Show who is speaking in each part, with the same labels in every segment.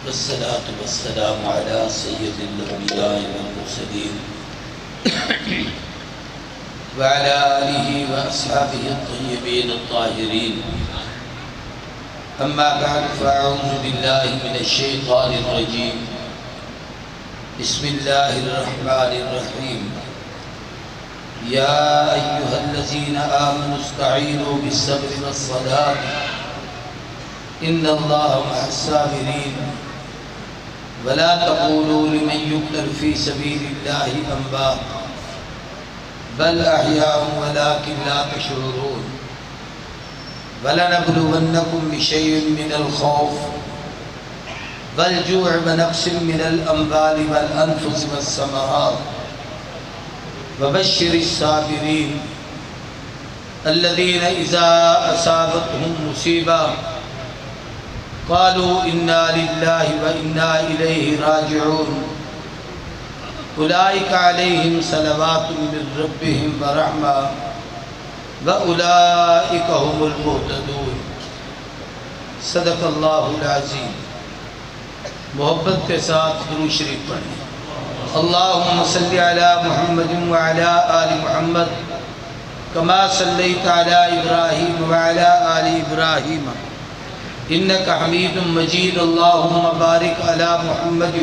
Speaker 1: والصلاة والسلام على سيد الأنبياء والمرسلين وعلى آله وأصحابه الطيبين الطاهرين. أما بعد فأعوذ بالله من الشيطان الرجيم. بسم الله الرحمن الرحيم. يا أيها الذين آمنوا استعينوا بالصبر والصلاة إن الله مع الصابرين ولا تقولوا لمن يقتل في سبيل الله أموات بل أحياء ولكن لا تشعرون. ولنبلونكم بشيء من الخوف والجوع ونقص من الأموال والأنفس والثمرات وبشر الصابرين الذين إذا أصابتهم مصيبة قالوا إنا لله وإنا إليه راجعون أولئك عليهم صلوات من ربهم ورحمة وأولئك هم المهتدون. صدق اللہ العظیم. محبت کے ساتھ درود شریف پڑھیں. اللہم صلی علی محمد وعلی آل محمد کما صلیت علی ابراہیم وعلی آل ابراہیم انک حمید مجید. اللہم بارک علی محمد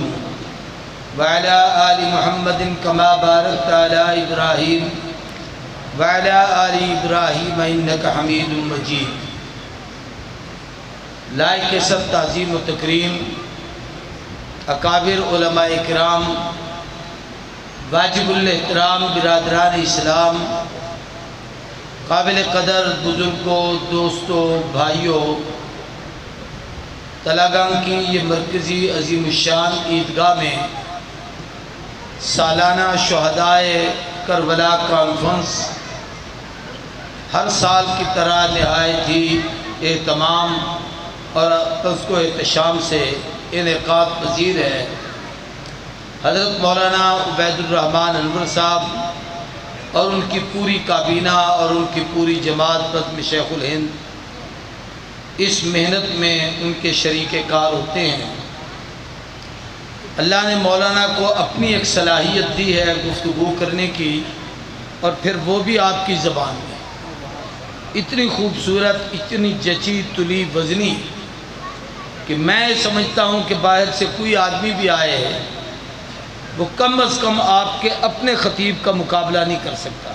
Speaker 1: وعلی آل محمد کما بارکت علی ابراہیم وعلی آل ابراہیم انک حمید مجید. لائق سب تعظیم و تکریم اکابر علماء اکرام، واجب الاحترام برادران اسلام، قابل قدر بزرگوں، دوستوں، بھائیوں، تلاگنگ کی یہ مرکزی عظیم الشان عیدگاہ میں سالانہ شہدائے کربلا کانفرنس ہر سال کی طرح نہایت ہی اہتمام اور تذکر و احتشام سے انعقاد پذیر ہے. حضرت مولانا عبید الرحمن انور صاحب اور ان کی پوری کابینہ اور ان کی پوری جماعت بزم شیخ الہند اس محنت میں ان کے شریک کار ہوتے ہیں. اللہ نے مولانا کو اپنی ایک صلاحیت دی ہے گفتگو کرنے کی، اور پھر وہ بھی آپ کی زبان میں اتنی خوبصورت، اتنی جچی تلی وزنی کہ میں سمجھتا ہوں کہ باہر سے کوئی آدمی بھی آئے وہ کم از کم آپ کے اپنے خطیب کا مقابلہ نہیں کر سکتا.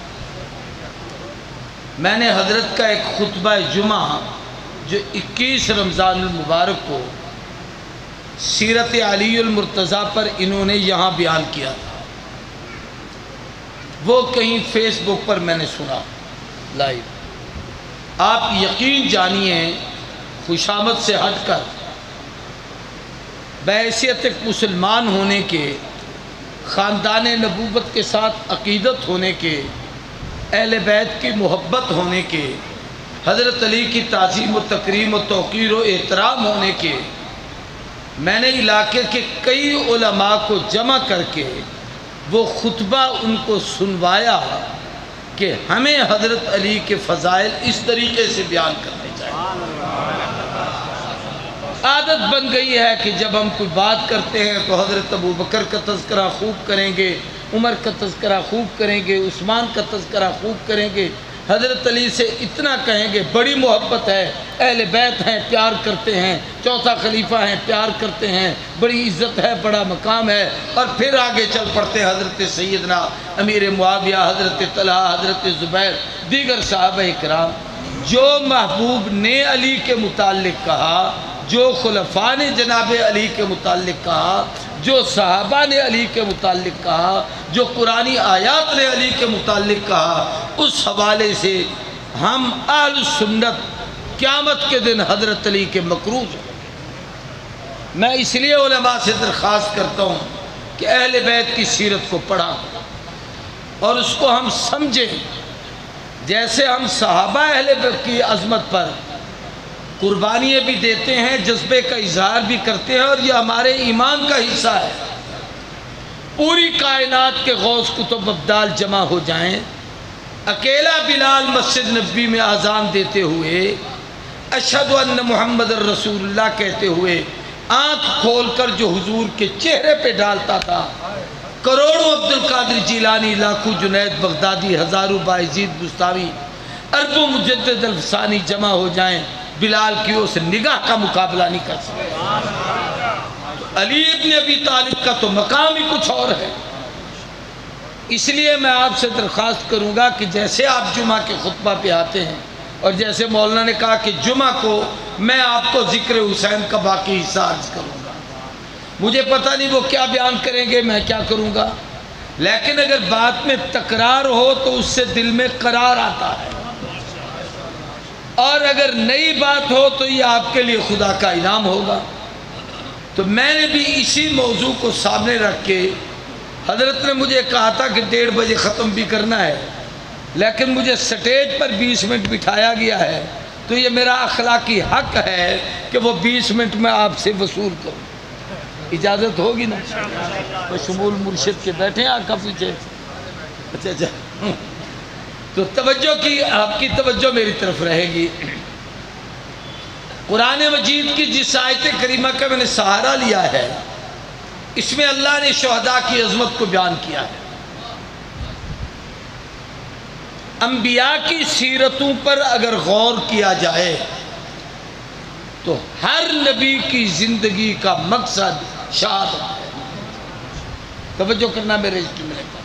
Speaker 1: میں نے حضرت کا ایک خطبہ جمعہ جو 21 رمضان المبارک کو سیرت علی المرتضیٰ پر انہوں نے یہاں بیان کیا تھا، وہ کہیں فیس بک پر میں نے سنا لائیو. آپ یقین جانیے خوشامد سے ہٹ کر بحیثیت ایک مسلمان ہونے کے، خاندان نبوت کے ساتھ عقیدت ہونے کے، اہل بیت کی محبت ہونے کے، حضرت علی کی تعظیم و تکریم و توقیر و احترام ہونے کے، میں نے علاقے کے کئی علماء کو جمع کر کے وہ خطبہ ان کو سنوایا کہ ہمیں حضرت علی کے فضائل اس طریقے سے بیان کرنے چاہیے. عادت بن گئی ہے کہ جب ہم کوئی بات کرتے ہیں تو حضرت ابوبکر کا تذکرہ خوب کریں گے، عمر کا تذکرہ خوب کریں گے، عثمان کا تذکرہ خوب کریں گے، حضرت علی سے اتنا کہیں گے بڑی محبت ہے، اہل بیت ہیں پیار کرتے ہیں، چوتھا خلیفہ ہیں پیار کرتے ہیں، بڑی عزت ہے، بڑا مقام ہے، اور پھر آگے چل پڑتے ہیں حضرت سیدنا امیر معاویہ، حضرت طلحہ، حضرت زبیر، دیگر صحابہ اکرام. جو محبوب نے علی کے متعلق کہا، جو خلفاء نے جناب علی کے متعلق کہا، جو صحابہ نے علی کے متعلق کہا، جو قرآنی آیات نے علی کے متعلق کہا، اس حوالے سے ہم اہل سنت قیامت کے دن حضرت علی کے مقروض ہیں. میں اس لیے علماء سے درخواست کرتا ہوں کہ اہل بیت کی سیرت کو پڑھا اور اس کو ہم سمجھیں، جیسے ہم صحابہ اہل بیت کی عظمت پر قربانیاں بھی دیتے ہیں، جذبے کا اظہار بھی کرتے ہیں، اور یہ ہمارے ایمان کا حصہ ہے. پوری کائنات کے غوث کتب ابدال جمع ہو جائیں، اکیلا بلال مسجد نبوی میں اذان دیتے ہوئے اشہدو ان محمد رسول اللہ کہتے ہوئے آنکھ کھول کر جو حضور کے چہرے پہ ڈالتا تھا، کروڑوں عبد القادر جیلانی، لاکھوں جنید بغدادی، ہزاروں بایزید بستامی، اربوں مجدد الفسانی جمع ہو جائیں، بلال کی اس نگاہ کا مقابلہ نہیں کر سکتے۔ علی ابن ابی طالب کا تو مقام ہی کچھ اور ہے۔ اس لیے میں آپ سے درخواست کروں گا کہ جیسے آپ جمعہ کے خطبہ پہ آتے ہیں، اور جیسے مولانا نے کہا کہ جمعہ کو میں آپ کو ذکر حسین کا باقی حصہ عرض کروں گا، مجھے پتہ نہیں وہ کیا بیان کریں گے، میں کیا کروں گا، لیکن اگر بات میں تکرار ہو تو اس سے دل میں قرار آتا ہے، اور اگر نئی بات ہو تو یہ آپ کے لیے خدا کا انعام ہوگا۔ تو میں نے بھی اسی موضوع کو سامنے رکھ کے، حضرت نے مجھے کہا تھا کہ 1:30 بجے ختم بھی کرنا ہے، لیکن مجھے سٹیج پر 20 منٹ بٹھایا گیا ہے، تو یہ میرا اخلاقی حق ہے کہ وہ 20 منٹ میں آپ سے وصول کروں۔ اجازت ہوگی نا؟ وہ شمول مرشد کے بیٹھے ہیں آقا پیچھے، اچھا تو توجہ کی، آپ کی توجہ میری طرف رہے گی۔ قرآن مجید کی جس آیت کریمہ کا میں نے سہارا لیا ہے، اس میں اللہ نے شہداء کی عظمت کو بیان کیا ہے۔ انبیاء کی سیرتوں پر اگر غور کیا جائے تو ہر نبی کی زندگی کا مقصد شہادت ہے۔ توجہ کرنا میرے اس جملے پر۔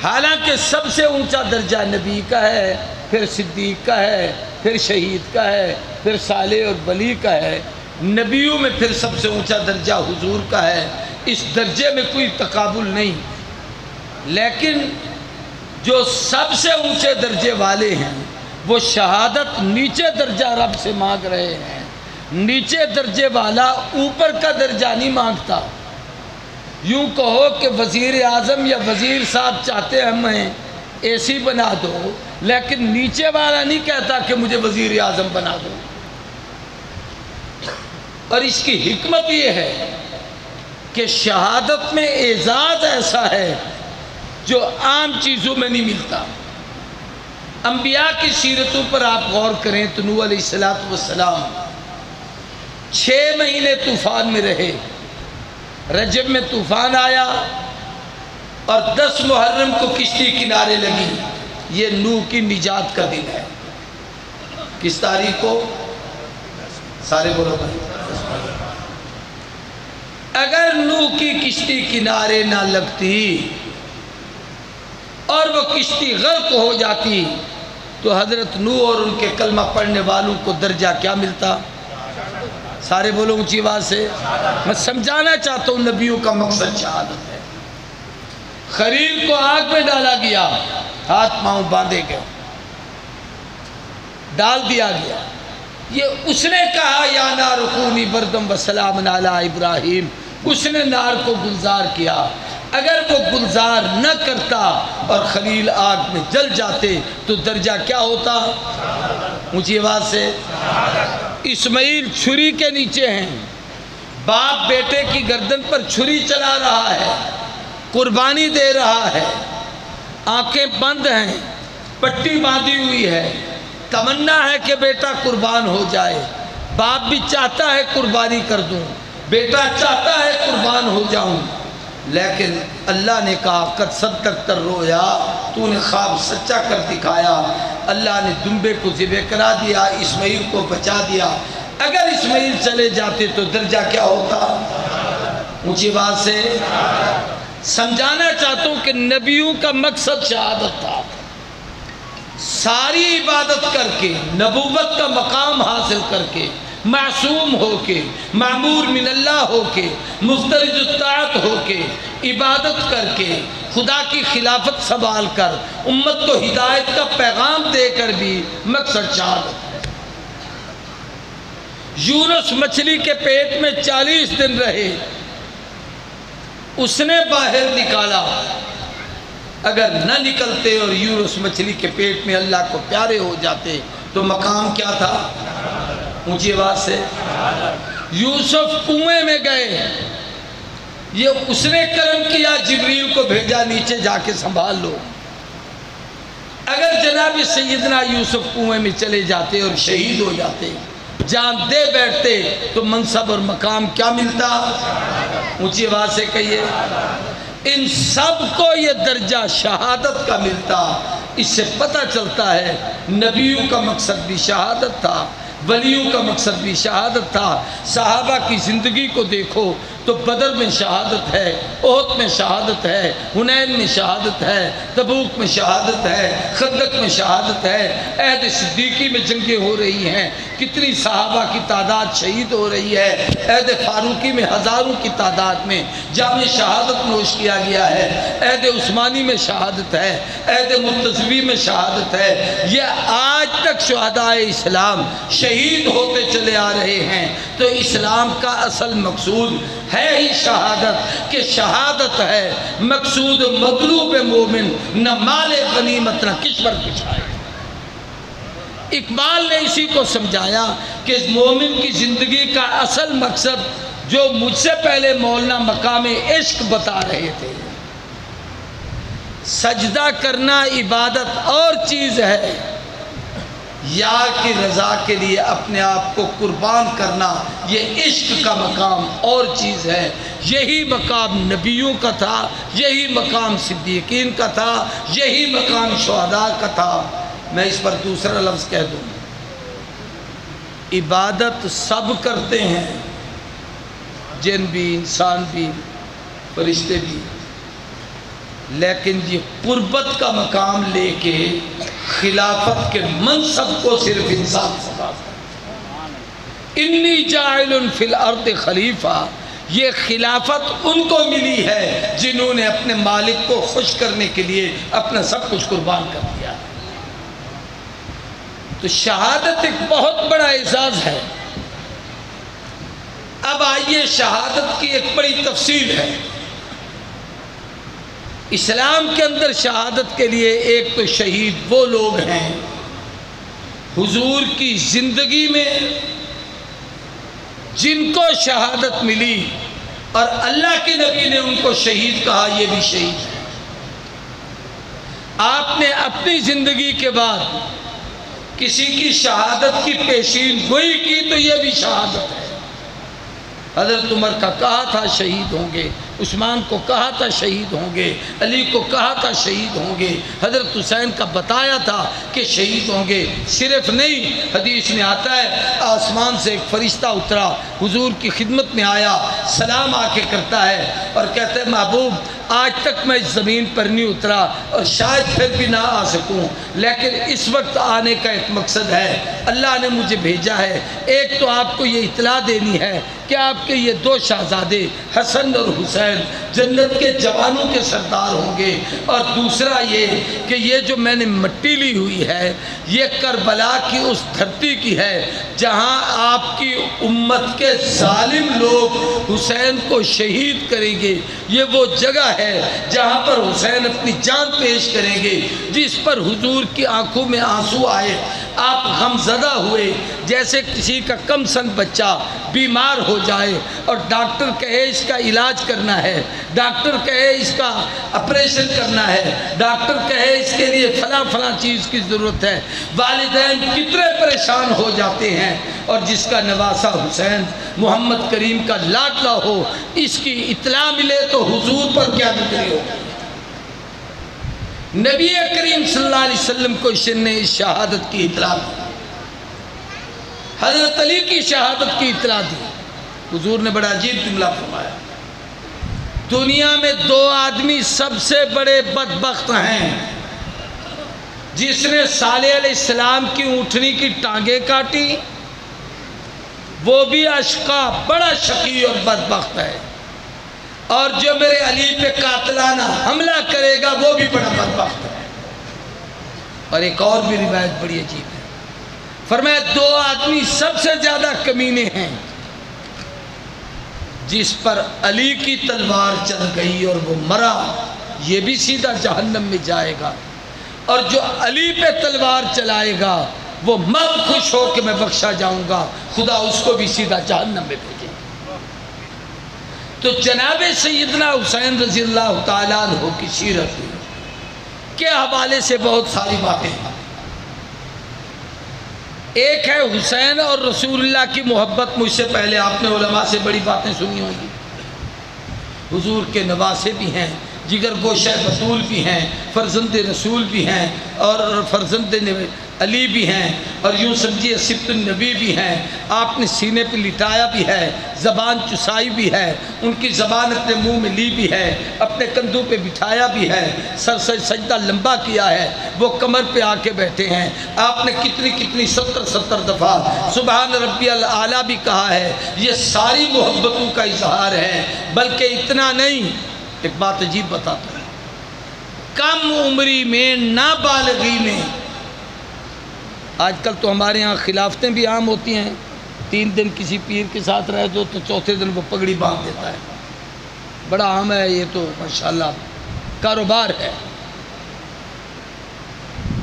Speaker 1: حالانکہ سب سے اونچا درجہ نبی کا ہے، پھر صدیق کا ہے، پھر شہید کا ہے، پھر صالح اور ولی کا ہے، نبیوں میں پھر سب سے اونچا درجہ حضور کا ہے، اس درجے میں کوئی تقابل نہیں، لیکن جو سب سے اونچے درجے والے ہیں وہ شہادت نیچے درجہ رب سے مانگ رہے ہیں۔ نیچے درجے والا اوپر کا درجہ نہیں مانگتا۔ یوں کہو کہ وزیر اعظم یا وزیر صاحب چاہتے ہیں ہمیں اے سی بنا دو، لیکن نیچے والا نہیں کہتا کہ مجھے وزیر اعظم بنا دو۔ اور اس کی حکمت یہ ہے کہ شہادت میں اعزاز ایسا ہے جو عام چیزوں میں نہیں ملتا۔ انبیاء کی سیرتوں پر آپ غور کریں تو نوح علیہ السلام 6 مہینے طوفان میں رہے، رجب میں طوفان آیا اور 10 محرم کو کشتی کنارے لگی۔ یہ نوح کی نجات کا دن ہے۔ کس تاریخ کو؟ سارے بولو بھائی۔ اگر نوح کی کشتی کنارے نہ لگتی اور وہ کشتی غرق ہو جاتی تو حضرت نوح اور ان کے کلمہ پڑھنے والوں کو درجہ کیا ملتا؟ سارے بولو اونچی آواز سے۔ میں سمجھانا چاہتا ہوں نبیوں کا مقصد شہادت ہے۔ خلیل کو آگ میں ڈالا گیا، ہاتھ پاؤں باندھے گئے، ڈال دیا گیا۔ یہ اس نے کہا یا نار کونی بردم وسلام علی ابراہیم، اس نے نار کو گلزار کیا۔ اگر وہ گلزار نہ کرتا اور خلیل آگ میں جل جاتے تو درجہ کیا ہوتا؟ اونچی آواز سے۔ اسماعیل چھری کے نیچے ہیں، باپ بیٹے کی گردن پر چھری چلا رہا ہے، قربانی دے رہا ہے، آنکھیں بند ہیں، پٹی باندھی ہوئی ہے، تمنا ہے کہ بیٹا قربان ہو جائے، باپ بھی چاہتا ہے قربانی کر دوں، بیٹا چاہتا ہے قربان ہو جاؤں، لیکن اللہ نے کہا قد صدقت الرؤیا، تو نے خواب سچا کر دکھایا۔ اللہ نے دمبے کو ذبح کرا دیا، اسماعیل کو بچا دیا۔ اگر اسماعیل چلے جاتے تو درجہ کیا ہوتا؟ اونچی بات سے سمجھانا چاہتا ہوں کہ نبیوں کا مقصد شہادت تھا۔ ساری عبادت کر کے، نبوت کا مقام حاصل کر کے، معصوم ہو کے، معمور من اللہ ہو کے، مفترض الطاعت ہو کے، عبادت کر کے، خدا کی خلافت سنبھال کر، امت کو ہدایت کا پیغام دے کر بھی مقصد شہادت ہے۔ یونس مچھلی کے پیٹ میں 40 دن رہے، اس نے باہر نکالا۔ اگر نہ نکلتے اور یونس مچھلی کے پیٹ میں اللہ کو پیارے ہو جاتے تو مقام کیا تھا؟ اونچی آواز سے۔ یوسف کنویں میں گئے، یہ اس نے کرم کیا، جبریل کو بھیجا نیچے جا کے سنبھال لو۔ اگر جناب سیدنا یوسف کنویں میں چلے جاتے اور شہید ہو جاتے، جان دے بیٹھتے، تو منصب اور مقام کیا ملتا؟ اونچی آواز سے کہیے، ان سب کو یہ درجہ شہادت کا ملتا۔ اس سے پتہ چلتا ہے نبیوں کا مقصد بھی شہادت تھا، ولیوں کا مقصد بھی شہادت تھا۔ صحابہ کی زندگی کو دیکھو تو بدر میں شہادت ہے، احد میں شہادت ہے، حنین میں شہادت ہے، تبوک میں شہادت ہے، خندق میں شہادت ہے، عہد صدیقی میں جنگیں ہو رہی ہیں، کتنی صحابہ کی تعداد شہید ہو رہی ہے، عہد فاروقی میں ہزاروں کی تعداد میں جام شہادت نوش کیا گیا ہے، عہد عثمانی میں شہادت ہے، عہد مرتضوی میں شہادت ہے۔ یہ آج تک شہدائے اسلام شہید ہوتے چلے آ رہے ہیں۔ تو اسلام کا اصل مقصود ہے ہی شہادت، کہ شہادت ہے مقصود مطلوب مومن، نہ مال غنیمت نہ کشور کشائے۔ اقبال نے اسی کو سمجھایا کہ مومن کی زندگی کا اصل مقصد، جو مجھ سے پہلے مولانا مقام عشق بتا رہے تھے، سجدہ کرنا عبادت اور چیز ہے، یار کی رضا کے لیے اپنے آپ کو قربان کرنا یہ عشق کا مقام اور چیز ہے۔ یہی مقام نبیوں کا تھا، یہی مقام صدیقین کا تھا، یہی مقام شہداء کا تھا۔ میں اس پر دوسرا لفظ کہہ دوں، عبادت سب کرتے ہیں، جن بھی، انسان بھی، فرشتے بھی، لیکن یہ قربت کا مقام لے کے خلافت کے منصب کو صرف انسان سمجھتا ہے۔ انی جاعل فی الارض خلیفہ، یہ خلافت ان کو ملی ہے جنہوں نے اپنے مالک کو خوش کرنے کے لیے اپنا سب کچھ قربان کر دیا۔ تو شہادت ایک بہت بڑا اعزاز ہے۔ اب آئیے، شہادت کی ایک بڑی تفصیل ہے۔ اسلام کے اندر شہادت کے لیے ایک تو شہید وہ لوگ ہیں حضور کی زندگی میں جن کو شہادت ملی اور اللہ کے نبی نے ان کو شہید کہا، یہ بھی شہید ہے۔ آپ نے اپنی زندگی کے بعد کسی کی شہادت کی پیشین گوئی کی تو یہ بھی شہادت ہے۔ حضرت عمر کا کہا تھا شہید ہوں گے، عثمان کو کہا تھا شہید ہوں گے، علی کو کہا تھا شہید ہوں گے، حضرت حسین کا بتایا تھا کہ شہید ہوں گے۔ صرف نہیں، حدیث میں آتا ہے آسمان سے ایک فرشتہ اترا، حضور کی خدمت میں آیا، سلام آ کے کرتا ہے اور کہتا ہے محبوب آج تک میں اس زمین پر نہیں اترا اور شاید پھر بھی نہ آ سکوں، لیکن اس وقت آنے کا ایک مقصد ہے، اللہ نے مجھے بھیجا ہے۔ ایک تو آپ کو یہ اطلاع دینی ہے کہ آپ کے یہ دو شہزادے حسن اور حسین جنت کے جوانوں کے سردار ہوں گے، اور دوسرا یہ کہ یہ جو میں نے مٹی لی ہوئی ہے یہ کربلا کی اس دھرتی کی ہے جہاں آپ کی امت کے ظالم لوگ حسین کو شہید کریں گے۔ یہ وہ جگہ ہے جہاں پر حسین اپنی جان پیش کریں گے، جس پر حضور کی آنکھوں میں آنسو آئے، آپ غمزدہ ہوئے، جیسے کسی کا کم سن بچہ بیمار ہو جائے اور ڈاکٹر کہے اس کا علاج کرنا ہے، ڈاکٹر کہے اس کا آپریشن کرنا ہے، ڈاکٹر کہے اس کے لیے فلاں فلاں چیز کی ضرورت ہے، والدین کتنے پریشان ہو جاتے ہیں، اور جس کا نواسہ حسین محمد کریم کا لاڈلا ہو، اس کی اطلاع ملے تو حضور پر کیا گزری ہو۔ نبی کریم صلی اللہ علیہ وسلم کو اس نے اس شہادت کی اطلاع دی، حضرت علی کی شہادت کی اطلاع دی۔ حضور نے بڑا عجیب جملہ فرمایا، دنیا میں دو آدمی سب سے بڑے بدبخت ہیں، جس نے صالح علیہ السلام کی اونٹنی کی ٹانگیں کاٹی وہ بھی اشقا، بڑا شقی اور بدبخت ہے، اور جو میرے علی پہ قاتلانہ حملہ کرے گا وہ بھی بڑا بدبخت ہے۔ اور ایک اور بھی روایت بڑی عجیب ہے، فرمایا دو آدمی سب سے زیادہ کمینے ہیں، جس پر علی کی تلوار چل گئی اور وہ مرا، یہ بھی سیدھا جہنم میں جائے گا، اور جو علی پہ تلوار چلائے گا وہ مر خوش ہو کہ میں بخشا جاؤں گا، خدا اس کو بھی سیدھا جہنم میں بھیجے۔ تو جناب سیدنا حسین رضی اللہ تعالیٰ عنہ کی سیرت کے حوالے سے بہت ساری باتیں ہیں۔ ایک ہے حسین اور رسول اللہ کی محبت۔ مجھ سے پہلے آپ نے علماء سے بڑی باتیں سنی ہوں گی۔ حضور کے نواسے بھی ہیں، جگر گوشہ بطول بھی ہیں، فرزند رسول بھی ہیں، اور فرزند علی بھی ہیں، اور یوں سمجھیے سبط النبی بھی ہیں۔ آپ نے سینے پہ لٹایا بھی ہے، زبان چسائی بھی ہے، ان کی زبان اپنے منہ میں لی بھی ہے، اپنے کندھوں پہ بٹھایا بھی ہے، سر سے سجدہ لمبا کیا ہے، وہ کمر پہ آ کے بیٹھے ہیں۔ آپ نے کتنی 70 دفعہ سبحان ربی الاعلیٰ بھی کہا ہے۔ یہ ساری محبتوں کا اظہار ہے۔ بلکہ اتنا نہیں، ایک بات عجیب بتاتا ہے، کم عمری میں نابالغی میں، آج کل تو ہمارے ہاں خلافتیں بھی عام ہوتی ہیں، 3 دن کسی پیر کے ساتھ رہ دو تو چوتھے دن وہ پگڑی باندھ دیتا ہے، بڑا عام ہے یہ تو، ماشاءاللہ کاروبار ہے۔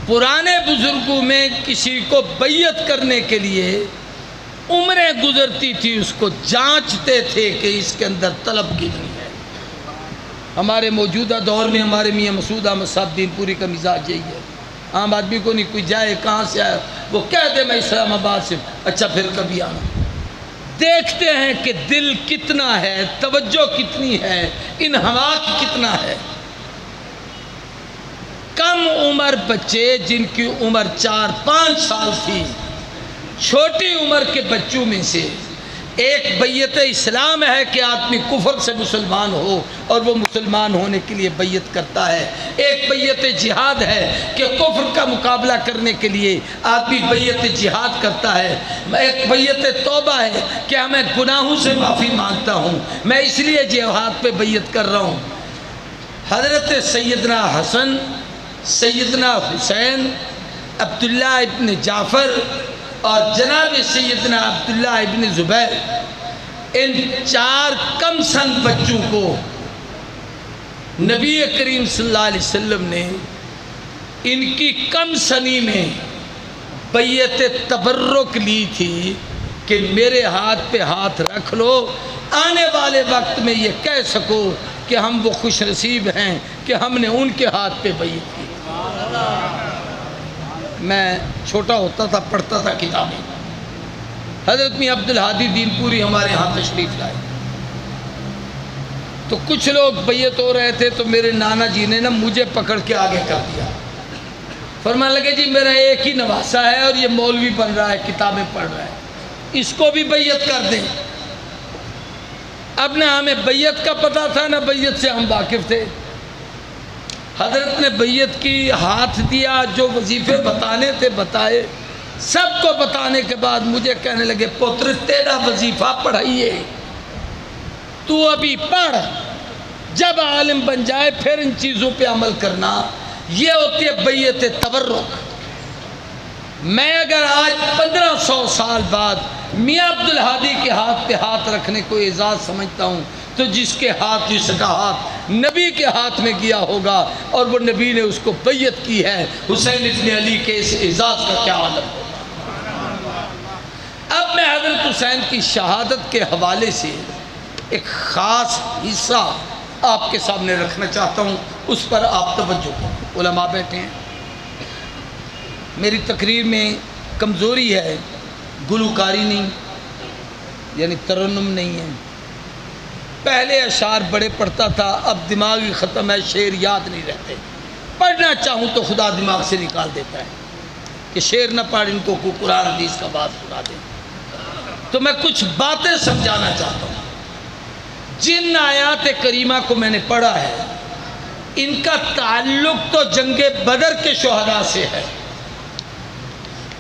Speaker 1: پرانے بزرگوں میں کسی کو بیعت کرنے کے لیے عمریں گزرتی تھی، اس کو جانچتے تھے کہ اس کے اندر طلب کتنی ہے۔ ہمارے موجودہ دور میں ہمارے میاں مسعود احمد صاحب دین پوری کا مزاج یہی ہے۔ عام آدمی کو نہیں، کوئی جائے کہاں سے آیا، وہ کہہ دے میں اسلام آباد سے، اچھا پھر کبھی آنا۔ دیکھتے ہیں کہ دل کتنا ہے، توجہ کتنی ہے، انہماک کتنا ہے۔ کم عمر بچے جن کی عمر 4-5 سال تھی، چھوٹی عمر کے بچوں میں سے ایک بیعت اسلام ہے کہ آدمی کفر سے مسلمان ہو اور وہ مسلمان ہونے کے لیے بیعت کرتا ہے۔ ایک بیعت جہاد ہے کہ کفر کا مقابلہ کرنے کے لیے آدمی بیعت جہاد کرتا ہے۔ ایک بیعت توبہ ہے کہ میں گناہوں سے معافی مانگتا ہوں، میں اس لیے جہاد پہ بیعت کر رہا ہوں۔ حضرت سیدنا حسن، سیدنا حسین، عبداللہ ابن جعفر اور جناب سیدنا عبداللہ ابن زبیر، ان 4 کم سن بچوں کو نبی کریم صلی اللہ علیہ وسلم نے ان کی کم سنی میں بیعت تبرک لی تھی کہ میرے ہاتھ پہ ہاتھ رکھ لو، آنے والے وقت میں یہ کہہ سکو کہ ہم وہ خوش نصیب ہیں کہ ہم نے ان کے ہاتھ پہ بیعت کی۔ میں چھوٹا ہوتا تھا، پڑھتا تھا کتابیں، حضرت میاں عبدالہادی دین پوری ہمارے ہاں تشریف لائے تو کچھ لوگ بیعت ہو رہے تھے، تو میرے نانا جی نے نا مجھے پکڑ کے آگے کر دیا، فرمانے لگے جی میرا ایک ہی نواسا ہے اور یہ مولوی بن رہا ہے، کتابیں پڑھ رہا ہے، اس کو بھی بیعت کر دیں۔ اب نہ ہمیں بیعت کا پتہ تھا نہ بیعت سے ہم واقف تھے۔ حضرت نے بیعت کی، ہاتھ دیا، جو وظیفے بتانے تھے بتائے، سب کو بتانے کے بعد مجھے کہنے لگے پتر تیرا وظیفہ پڑھائیے، تو ابھی پڑھ، جب عالم بن جائے پھر ان چیزوں پہ عمل کرنا۔ یہ ہوتی ہے بیعت تبرک۔ میں اگر آج 1500 سال بعد میاں عبدالہادی کے ہاتھ پہ ہاتھ رکھنے کو اعزاز سمجھتا ہوں، تو جس کے ہاتھ، جس کا ہاتھ نبی کے ہاتھ میں گیا ہوگا اور وہ نبی نے اس کو بیعت کی ہے، حسین ابن علی کے اس اعزاز کا کیا عالم ہوگا۔ اب میں حضرت حسین کی شہادت کے حوالے سے ایک خاص حصہ آپ کے سامنے رکھنا چاہتا ہوں، اس پر آپ توجہ کریں۔ علماء بیٹھے ہیں، میری تقریر میں کمزوری ہے، گلوکاری نہیں، یعنی ترنم نہیں ہے۔ پہلے اشعار بڑے پڑھتا تھا، اب دماغی ختم ہے، شعر یاد نہیں رہتے۔ پڑھنا چاہوں تو خدا دماغ سے نکال دیتا ہے کہ شعر نہ پڑھ، ان کو قرآن حدیث کا بات سنا دیں۔ تو میں کچھ باتیں سمجھانا چاہتا ہوں۔ جن آیات کریمہ کو میں نے پڑھا ہے، ان کا تعلق تو جنگ بدر کے شہداء سے ہے۔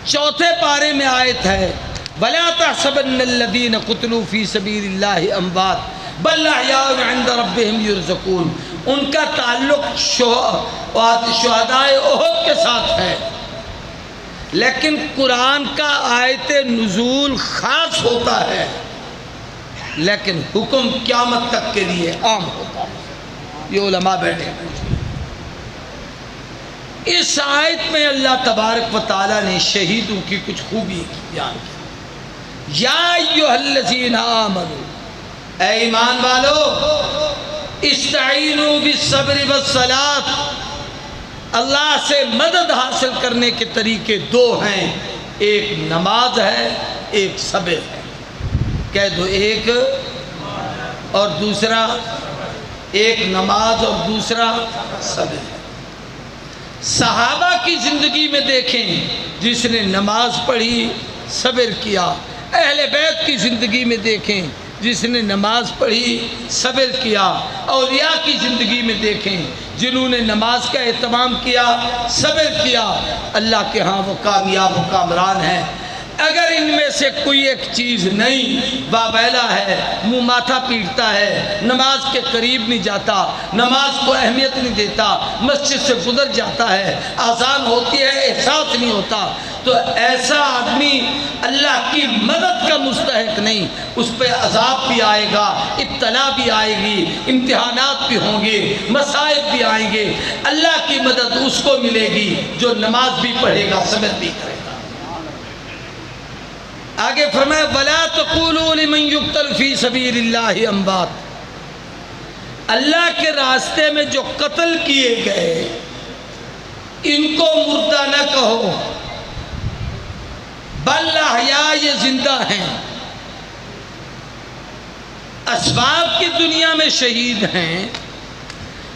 Speaker 1: 4 پارے میں آیت ہے وَلَا تَحْسَبَنَّ الَّذِينَ قُتِلُوا فِي سَبِيلِ اللَّهِ أَمْوَاتٌ بَلْ أَحْيَاءٌ عِندَ رَبِّهِمْ يُرْزَقُونَ۔ ان کا تعلق شہدائے احد کے ساتھ ہے، لیکن قرآن کا آیت نزول خاص ہوتا ہے، لیکن حکم قیامت تک کے لیے عام ہوتا ہے۔ یہ علماء بیٹھے ہیں۔ اس آیت میں اللہ تبارک و تعالیٰ نے شہیدوں کی کچھ خوبی بیان کی۔ یا ایھا الذین آمنوا، اے ایمان والو، استعینوا بالصبر والصلاۃ، اللہ سے مدد حاصل کرنے کے طریقے دو ہیں، ایک نماز ہے، ایک صبر ہے۔ کہہ دو، ایک اور دوسرا، ایک نماز اور دوسرا صبر ہے۔ صحابہ کی زندگی میں دیکھیں، جس نے نماز پڑھی صبر کیا۔ اہل بیت کی زندگی میں دیکھیں، جس نے نماز پڑھی صبر کیا۔ اولیاء کی زندگی میں دیکھیں، جنہوں نے نماز کا اہتمام کیا، صبر کیا، اللہ کے ہاں وہ کامیاب و کامران ہیں۔ اگر ان میں سے کوئی ایک چیز نہیں، واویلا ہے، منہ ماتھا پیٹتا ہے، نماز کے قریب نہیں جاتا، نماز کو اہمیت نہیں دیتا، مسجد سے گزر جاتا ہے، اذان ہوتی ہے احساس نہیں ہوتا، تو ایسا آدمی اللہ کی مدد کا مستحق نہیں۔ اس پہ عذاب بھی آئے گا، ابتلا بھی آئے گی، امتحانات بھی ہوں گے، مصائب بھی آئیں گے۔ اللہ کی مدد اس کو ملے گی جو نماز بھی پڑھے گا، صبر بھی کرے گا۔ آگے فرمایا وَلَا تَقُولُوا لِمَنْ يُقْتَلُ فِي سَبِيلِ اللَّهِ أَمْوَاتٌ، اللہ کے راستے میں جو قتل کیے گئے ان کو مردہ نہ کہو، بل احیاء، یہ زندہ ہیں، اسباب کی دنیا میں شہید ہیں،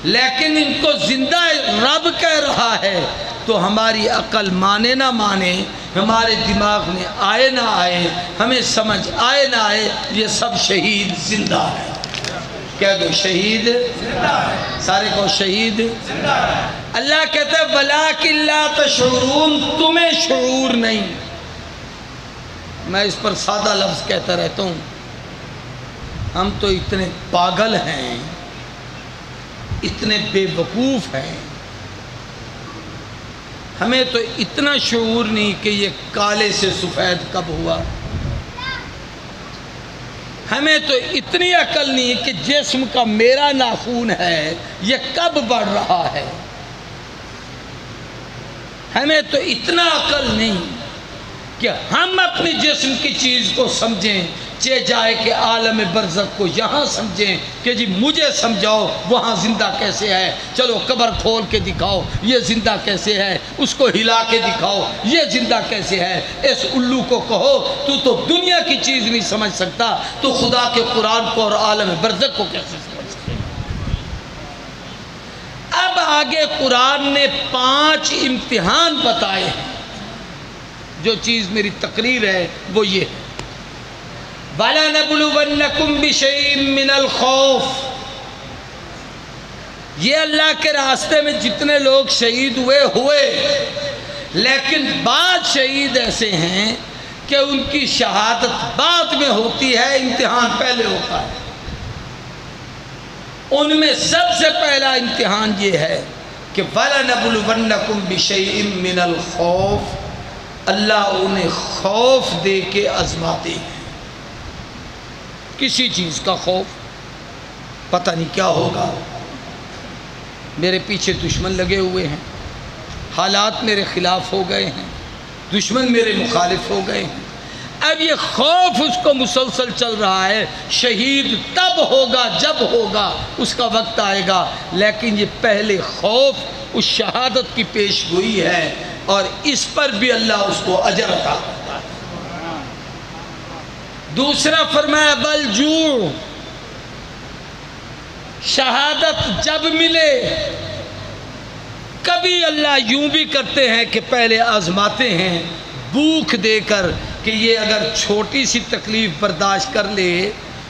Speaker 1: لیکن ان کو زندہ رب کہہ رہا ہے تو ہماری عقل مانے نہ مانے، ہمارے دماغ میں آئے نہ آئے، ہمیں سمجھ آئے نہ آئے، یہ سب شہید زندہ ہے۔ کہہ دو شہید زندہ ہے، سارے کو شہید زندہ ہے۔ اللہ کہتا ہے وَلَٰكِن لَا تَشْعُرُونَ، تمہیں شعور نہیں۔ میں اس پر سادہ لفظ کہتا رہتا ہوں، ہم تو اتنے پاگل ہیں، اتنے بے وقوف ہیں، ہمیں تو اتنا شعور نہیں کہ یہ کالے سے سفید کب ہوا، ہمیں تو اتنی عقل نہیں کہ جسم کا میرا ناخون ہے یہ کب بڑھ رہا ہے، ہمیں تو اتنا عقل نہیں کہ ہم اپنی جسم کی چیز کو سمجھیں، چہ جائے کہ عالم برزخ کو یہاں سمجھیں کہ جی مجھے سمجھاؤ وہاں زندہ کیسے ہے، چلو قبر کھول کے دکھاؤ یہ زندہ کیسے ہے، اس کو ہلا کے دکھاؤ یہ زندہ کیسے ہے۔ اس الو کو کہو تو دنیا کی چیز نہیں سمجھ سکتا، تو خدا کے قرآن کو اور عالم برزخ کو کیسے سمجھ سکتا۔ اب آگے قرآن نے 5 امتحان بتائے ہیں، جو چیز میری تقریر ہے وہ یہ ہے وَلَنَبْلُوَنَّكُمْ بِشَيْءٍ مِّنَ الْخَوْفِ، یہ اللہ کے راستے میں جتنے لوگ شہید ہوئے، لیکن بعض شہید ایسے ہیں کہ ان کی شہادت بعد میں ہوتی ہے، امتحان پہلے ہوتا ہے۔ ان میں سب سے پہلا امتحان یہ ہے کہ وَلَنَبْلُوَنَّكُمْ بِشَيْءٍ مِّنَ الْخَوْفِ، اللہ انہیں خوف دے کے آزماتے ہیں۔ کسی چیز کا خوف، پتہ نہیں کیا ہوگا، میرے پیچھے دشمن لگے ہوئے ہیں، حالات میرے خلاف ہو گئے ہیں، دشمن میرے مخالف ہو گئے ہیں، اب یہ خوف اس کو مسلسل چل رہا ہے۔ شہید تب ہوگا جب ہوگا، اس کا وقت آئے گا، لیکن یہ پہلے خوف اس شہادت کی پیش گوئی ہے، اور اس پر بھی اللہ اس کو اجر عطا کرتا ہے۔ دوسرا فرمایا بالجوع، شہادت جب ملے، کبھی اللہ یوں بھی کرتے ہیں کہ پہلے آزماتے ہیں بھوک دے کر کہ یہ اگر چھوٹی سی تکلیف برداشت کر لے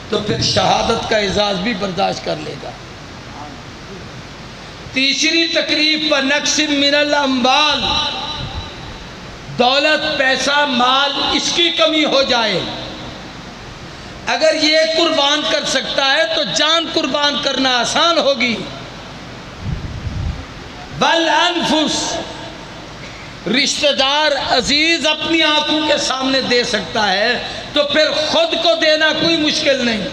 Speaker 1: تو پھر شہادت کا اعزاز بھی برداشت کر لے گا۔ تیسری تکلیف پر نقص من الاموال، دولت پیسہ مال اس کی کمی ہو جائے، اگر یہ قربان کر سکتا ہے تو جان قربان کرنا آسان ہوگی۔ والانفس، رشتہ دار عزیز اپنی آنکھوں کے سامنے دے سکتا ہے تو پھر خود کو دینا کوئی مشکل نہیں۔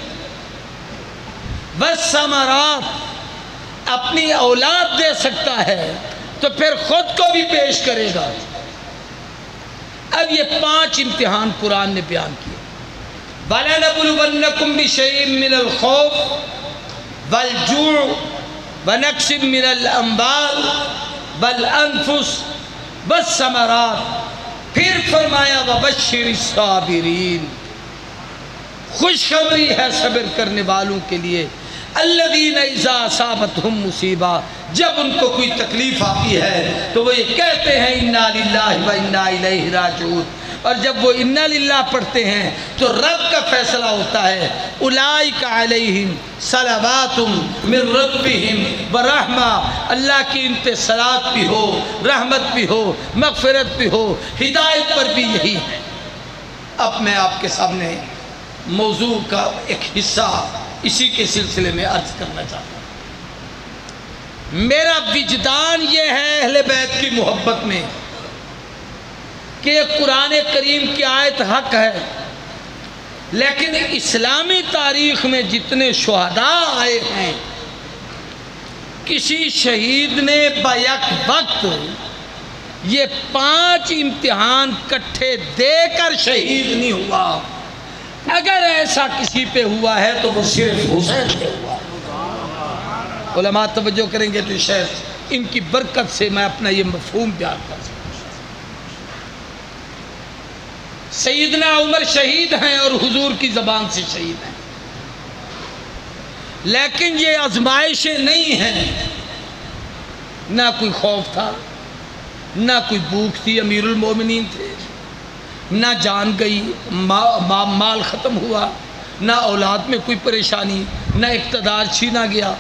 Speaker 1: والثمرات، اپنی اولاد دے سکتا ہے تو پھر خود کو بھی پیش کرے گا۔ اب یہ 5 امتحان قرآن نے بیان کیے۔ وَلَنَبْلُوَنَّكُمْ بِشَيْءٍ مِّنَ الْخَوْفِ وَالْجُوعِ وَنَقْصٍ مِّنَ الْأَمْوَالِ بل انفس والثمرات. پھر فرمایا وبشر الصابرین، خوشخبری ہے صبر کرنے والوں کے لیے. الذین اذا اصابتہم مصیبہ، جب ان کو کوئی تکلیف آتی ہے تو وہ یہ کہتے ہیں انا للہ و انا الیہ راجعون. اور جب وہ انا للہ پڑھتے ہیں تو رب کا فیصلہ ہوتا ہے اولئک علیہم صلوات من ربہم ورحمہ. اللہ کی ان پہ صلوات بھی ہو، رحمت بھی ہو، مغفرت بھی ہو، ہدایت پر بھی یہی ہے. اب میں آپ کے سامنے موضوع کا ایک حصہ اسی کے سلسلے میں عرض کرنا چاہتا ہوں. میرا وجدان یہ ہے اہل بیت کی محبت میں کہ قرآن کریم کی آیت حق ہے، لیکن اسلامی تاریخ میں جتنے شہداء آئے ہیں کسی شہید نے بیک وقت یہ 5 امتحان کٹھے دے کر شہید نہیں ہوا. اگر ایسا کسی پہ ہوا ہے تو وہ صرف حسین پہ ہوا. علماء توجہ کریں گے تو شاید ان کی برکت سے میں اپنا یہ مفہوم بیان کر سکتا ہوں. سیدنا عمر شہید ہیں اور حضور کی زبان سے شہید ہیں، لیکن یہ آزمائشیں نہیں ہیں. نہ کوئی خوف تھا، نہ کوئی بھوک تھی، امیر المومنین تھے، نہ جان گئی، مال ختم ہوا، نہ اولاد میں کوئی پریشانی، نہ اقتدار چھینا گیا،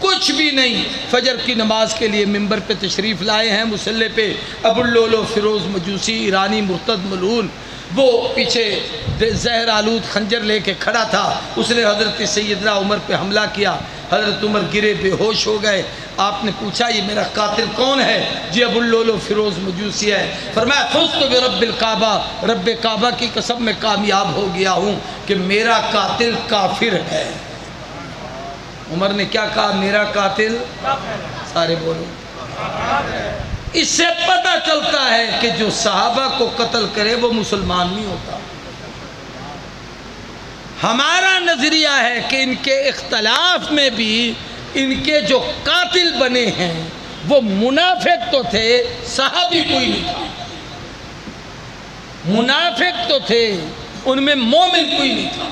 Speaker 1: کچھ بھی نہیں. فجر کی نماز کے لیے ممبر پہ تشریف لائے ہیں، مصلی پہ ابواللؤلؤ فیروز مجوسی ایرانی مرتد ملعون وہ پیچھے زہر آلود خنجر لے کے کھڑا تھا. اس نے حضرت سیدنا عمر پہ حملہ کیا. حضرت عمر گرے، بے ہوش ہو گئے. آپ نے پوچھا یہ میرا قاتل کون ہے؟ جی ابواللؤلؤ فیروز مجوسی ہے. فرمایا فزت برب الکعبہ، رب کعبہ کی قسم میں کامیاب ہو گیا ہوں کہ میرا قاتل کافر ہے. عمر نے کیا کہا؟ میرا قاتل سارے بولو. اس سے پتہ چلتا ہے کہ جو صحابہ کو قتل کرے وہ مسلمان نہیں ہوتا. ہمارا نظریہ ہے کہ ان کے اختلاف میں بھی ان کے جو قاتل بنے ہیں وہ منافق تو تھے، صحابی کوئی نہیں تھا. منافق تو تھے، ان میں مومن کوئی نہیں تھا.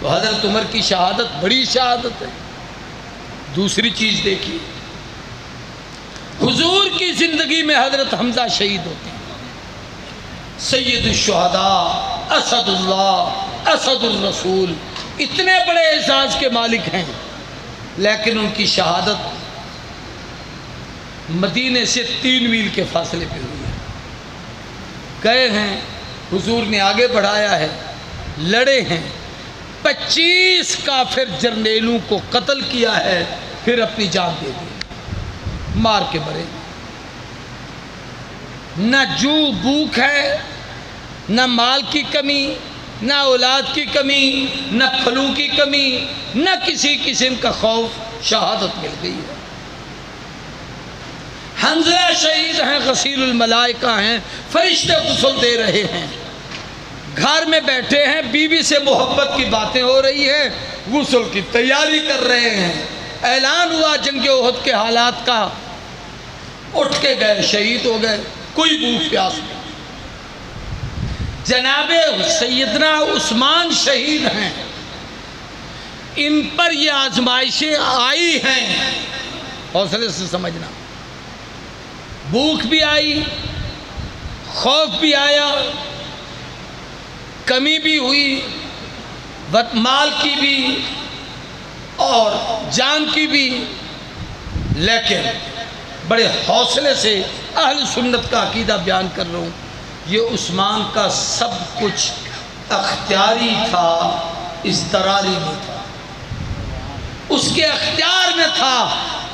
Speaker 1: تو حضرت عمر کی شہادت بڑی شہادت ہے. دوسری چیز دیکھیے، حضور کی زندگی میں حضرت حمزہ شہید ہوتے ہیں. سید الشہداء، اسد اللہ، اسد الرسول، اتنے بڑے اعزاز کے مالک ہیں، لیکن ان کی شہادت مدینے سے 3 میل کے فاصلے پہ ہوئی ہے. گئے ہیں، حضور نے آگے بڑھایا ہے، لڑے ہیں، 25 کافر جرنیلوں کو قتل کیا ہے، پھر اپنی جان دے دی، مار کے مرے. نہ جو بھوک ہے، نہ مال کی کمی، نہ اولاد کی کمی، نہ پھلوں کی کمی، نہ کسی قسم کا خوف. شہادت مل گئی ہے. حنظلہ شہید ہیں، غسیل الملائکہ ہیں، فرشتے غسل دے رہے ہیں. گھر میں بیٹھے ہیں، بیوی سے محبت کی باتیں ہو رہی ہیں، غسل کی تیاری کر رہے ہیں. اعلان ہوا جنگ احد کے حالات کا، اٹھ کے گئے، شہید ہو گئے. کوئی بھوک پیاس نہیں. جناب سیدنا عثمان شہید ہیں، ان پر یہ آزمائشیں آئی ہیں. حوصلے سے سمجھنا، بھوک بھی آئی، خوف بھی آیا، کمی بھی ہوئی، مال کی بھی اور جان کی بھی، لیکن بڑے حوصلے سے اہل سنت کا عقیدہ بیان کر رہا ہوں. یہ عثمان کا سب کچھ اختیاری تھا، اضطراری نہیں تھا. اس کے اختیار میں تھا.